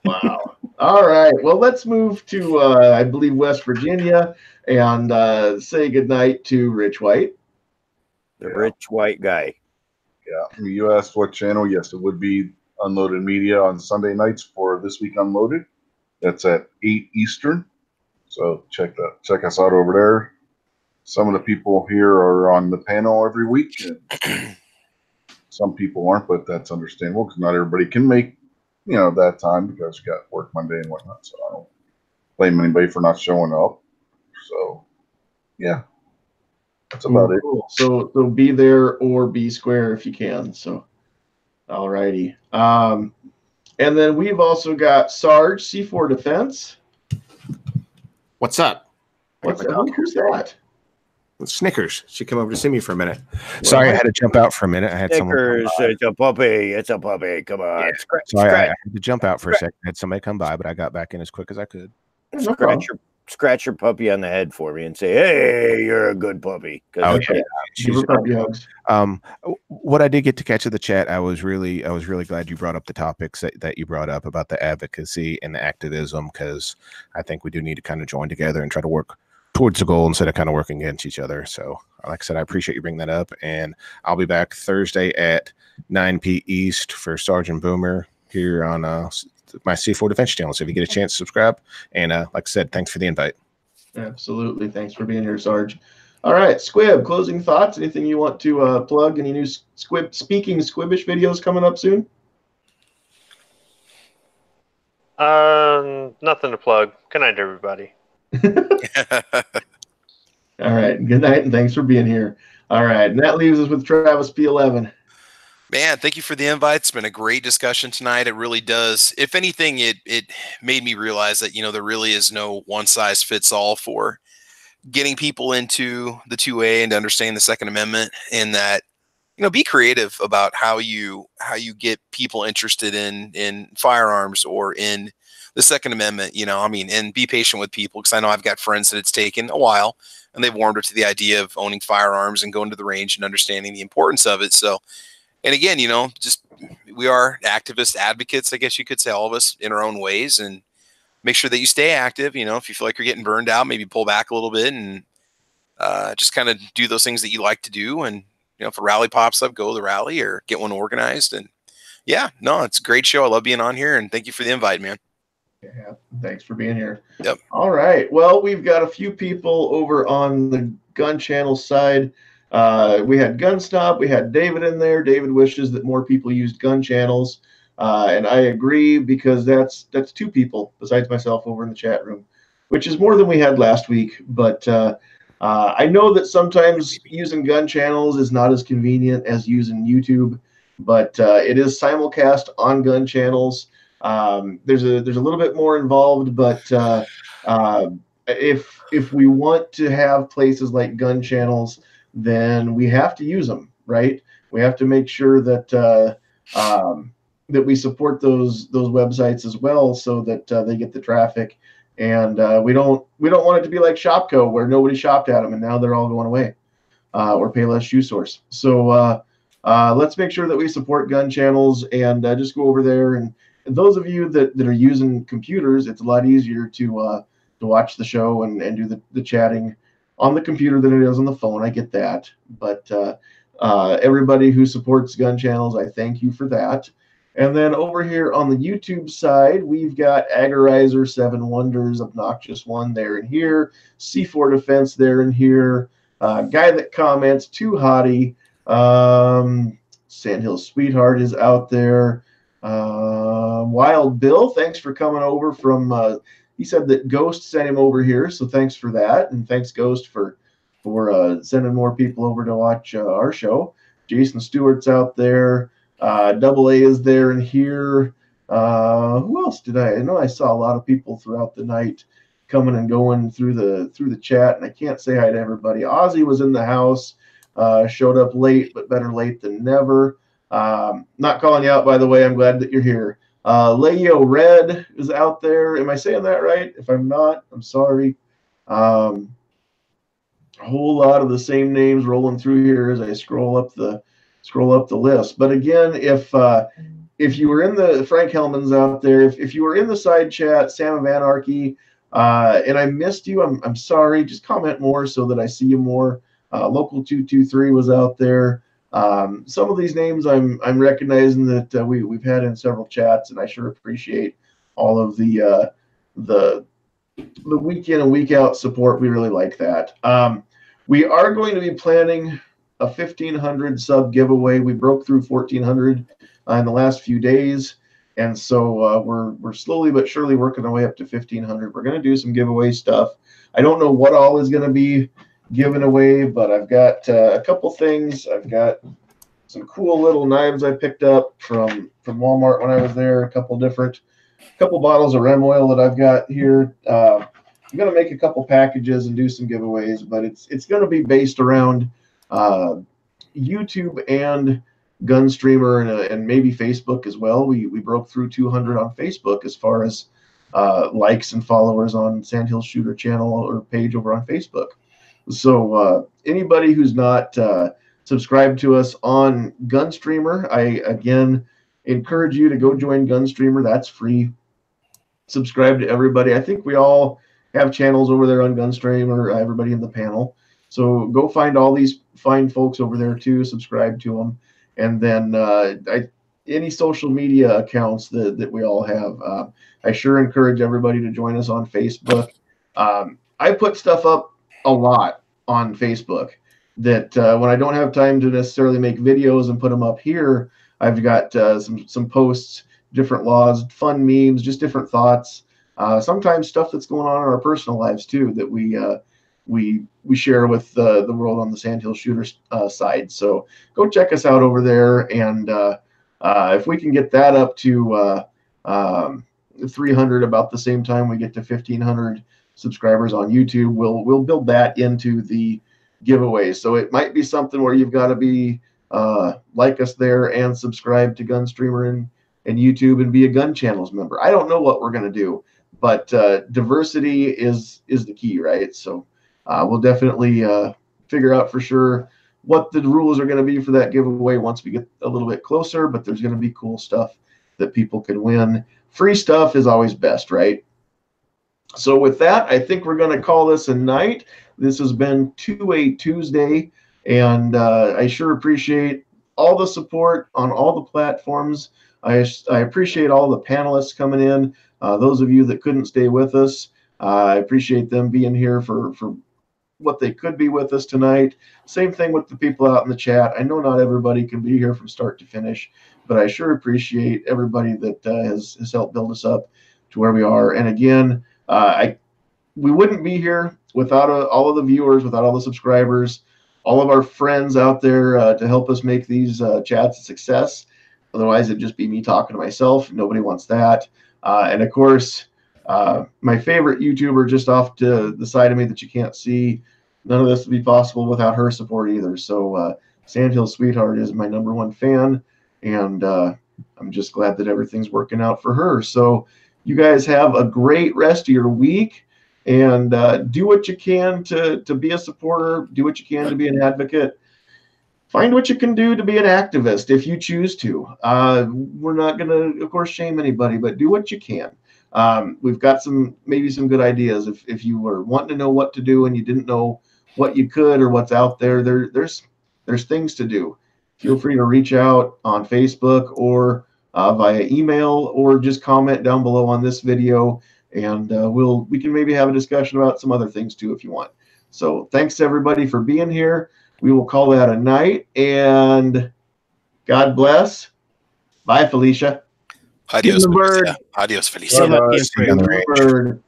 Wow. All right. Well, let's move to I believe West Virginia and say goodnight to Rich White. The rich white guy. Yeah. You asked what channel? Yes, it would be Unloaded Media on Sunday nights for This Week Unloaded. That's at 8 Eastern. So check us out over there. Some of the people here are on the panel every week. And some people aren't, but that's understandable because not everybody can make that time because you got work Monday and whatnot. So I don't blame anybody for not showing up. So yeah, that's about it. Cool. So be there or be square if you can. So all righty. And then we've also got Sarge C4 Defense. What's up? Who's that? Snickers. She came over to see me for a minute. Sorry, I had to jump out for a minute. I had Snickers, it's a puppy. It's a puppy. Come on. Yeah, sorry, I had to jump out for a second. I had somebody come by, but I got back in as quick as I could. Scratch your puppy on the head for me and say, "Hey, you're a good puppy." Oh, yeah. What I did get to catch of the chat, I was really glad you brought up the topics that you brought up about the advocacy and the activism, because I think we do need to kind of join together and try to work towards the goal instead of kind of working against each other. So like I said, I appreciate you bringing that up, and I'll be back Thursday at 9 p East for Sergeant Boomer here on my C4 Defense channel. So if you get a chance, subscribe. And like I said, thanks for the invite. Absolutely. Thanks for being here, Sarge. All right, Squib, closing thoughts. Anything you want to plug? Any new speaking Squibbish videos coming up soon? Nothing to plug. Good night, everybody. All right. Good night, and thanks for being here. All right. And that leaves us with Travis P11. Man, thank you for the invite. It's been a great discussion tonight. It really does. If anything, it made me realize that, there really is no one size fits all for getting people into the 2A and to understand the Second Amendment, and that, be creative about how you get people interested in firearms or in the Second Amendment, and be patient with people, because I know I've got friends that it's taken a while and they've warmed up to the idea of owning firearms and going to the range and understanding the importance of it. So, and again, just we are activists, advocates, I guess you could say, all of us in our own ways, and make sure that you stay active. If you feel like you're getting burned out, maybe pull back a little bit and just kind of do those things that you like to do. And, if a rally pops up, go to the rally or get one organized. And yeah, no, it's a great show. I love being on here, and thank you for the invite, man. Yeah, thanks for being here. Yep. All right. Well, we've got a few people over on the gun channel side. We had Gun Snob. We had David in there. David wishes that more people used gun channels. And I agree, because that's 2 people besides myself over in the chat room, which is more than we had last week. But I know that sometimes using gun channels is not as convenient as using YouTube, but it is simulcast on gun channels. There's a little bit more involved, but if we want to have places like gun channels, then we have to use them, right? We have to make sure that that we support those websites as well, so that they get the traffic. And we don't want it to be like Shopko, where nobody shopped at them and now they're all going away, or Payless Shoe Source. So let's make sure that we support gun channels, and just go over there. And those of you that are using computers, it's a lot easier to watch the show and do the chatting on the computer than it is on the phone. I get that, but everybody who supports gun channels, I thank you for that. And then over here on the YouTube side, we've got Agorizer, Seven Wonders, Obnoxious One there and here, C4 Defense there and here, guy that comments, Too Hottie, Sandhills Sweetheart is out there, Wild Bill, thanks for coming over from, he said that Ghost sent him over here, so thanks for that, and thanks Ghost for sending more people over to watch our show. Jason Stewart's out there. Double A is there and here. Who else did I know? I saw a lot of people throughout the night coming and going through the chat, and I can't say hi to everybody. Ozzy was in the house, showed up late, but better late than never. Not calling you out, by the way. I'm glad that you're here. Leo Red is out there. Am I saying that right? If I'm not, I'm sorry. A whole lot of the same names rolling through here as I scroll up the list. But again, if you were in the Frank Hellman's out there, if you were in the side chat, Sam of Anarchy, and I missed you, I'm sorry. Just comment more so that I see you more. Local 223 was out there. Some of these names I'm recognizing that we've had in several chats, and I sure appreciate all of the week in and week out support. We really like that. We are going to be planning a 1,500 sub giveaway. We broke through 1,400 in the last few days, and so we're slowly but surely working our way up to 1,500. We're going to do some giveaway stuff. I don't know what all is going to be given away, but I've got a couple things. I've got some cool little knives I picked up from Walmart when I was there. A couple bottles of Rem oil that I've got here. I'm going to make a couple packages and do some giveaways, but it's going to be based around YouTube and Gunstreamer and maybe Facebook as well. We broke through 200 on Facebook as far as likes and followers on Sandhills Shooter channel or page over on Facebook. So anybody who's not subscribed to us on Gunstreamer, I again encourage you to go join Gunstreamer. That's free. Subscribe to everybody. I think we all have channels over there on Gunstreamer, everybody in the panel. So go find all these fine folks over there too, subscribe to them. And then any social media accounts that we all have. I sure encourage everybody to join us on Facebook. I put stuff up a lot on Facebook that when I don't have time to necessarily make videos and put them up here, I've got some posts, different laws, fun memes, just different thoughts. Sometimes stuff that's going on in our personal lives too that we share with the world on the Sandhills Shooter side. So go check us out over there, and if we can get that up to 300 about the same time we get to 1,500 subscribers on YouTube, we'll build that into the giveaway. So it might be something where you've got to be like us there and subscribe to Gunstreamer and YouTube and be a Gun Channels member. I don't know what we're going to do, but diversity is the key, right? So we'll definitely figure out for sure what the rules are going to be for that giveaway once we get a little bit closer, but there's going to be cool stuff that people can win. Free stuff is always best, right? So with that, I think we're going to call this a night. This has been 2A Tuesday, and I sure appreciate all the support on all the platforms. I appreciate all the panelists coming in. Those of you that couldn't stay with us, I appreciate them being here for what they could be with us tonight. Same thing with the people out in the chat. I know not everybody can be here from start to finish, but I sure appreciate everybody that has helped build us up to where we are. And again, we wouldn't be here without all of the viewers, without all the subscribers, all of our friends out there to help us make these chats a success. Otherwise, it'd just be me talking to myself. Nobody wants that. And of course, my favorite YouTuber just off to the side of me that you can't see, none of this would be possible without her support either. So Sandhills Sweetheart is my #1 fan, and I'm just glad that everything's working out for her. So you guys have a great rest of your week, and do what you can to be a supporter, do what you can to be an advocate. Find what you can do to be an activist if you choose to. We're not going to, of course, shame anybody, but do what you can. We've got maybe some good ideas. If you were wanting to know what to do and you didn't know what you could or what's out there. There's things to do. Feel free to reach out on Facebook or via email, or just comment down below on this video, and we can maybe have a discussion about some other things too if you want. So thanks to everybody for being here. We will call that a night, and God bless. Bye, Felicia. Adios, Felicia. Adios, Felicia. Bird.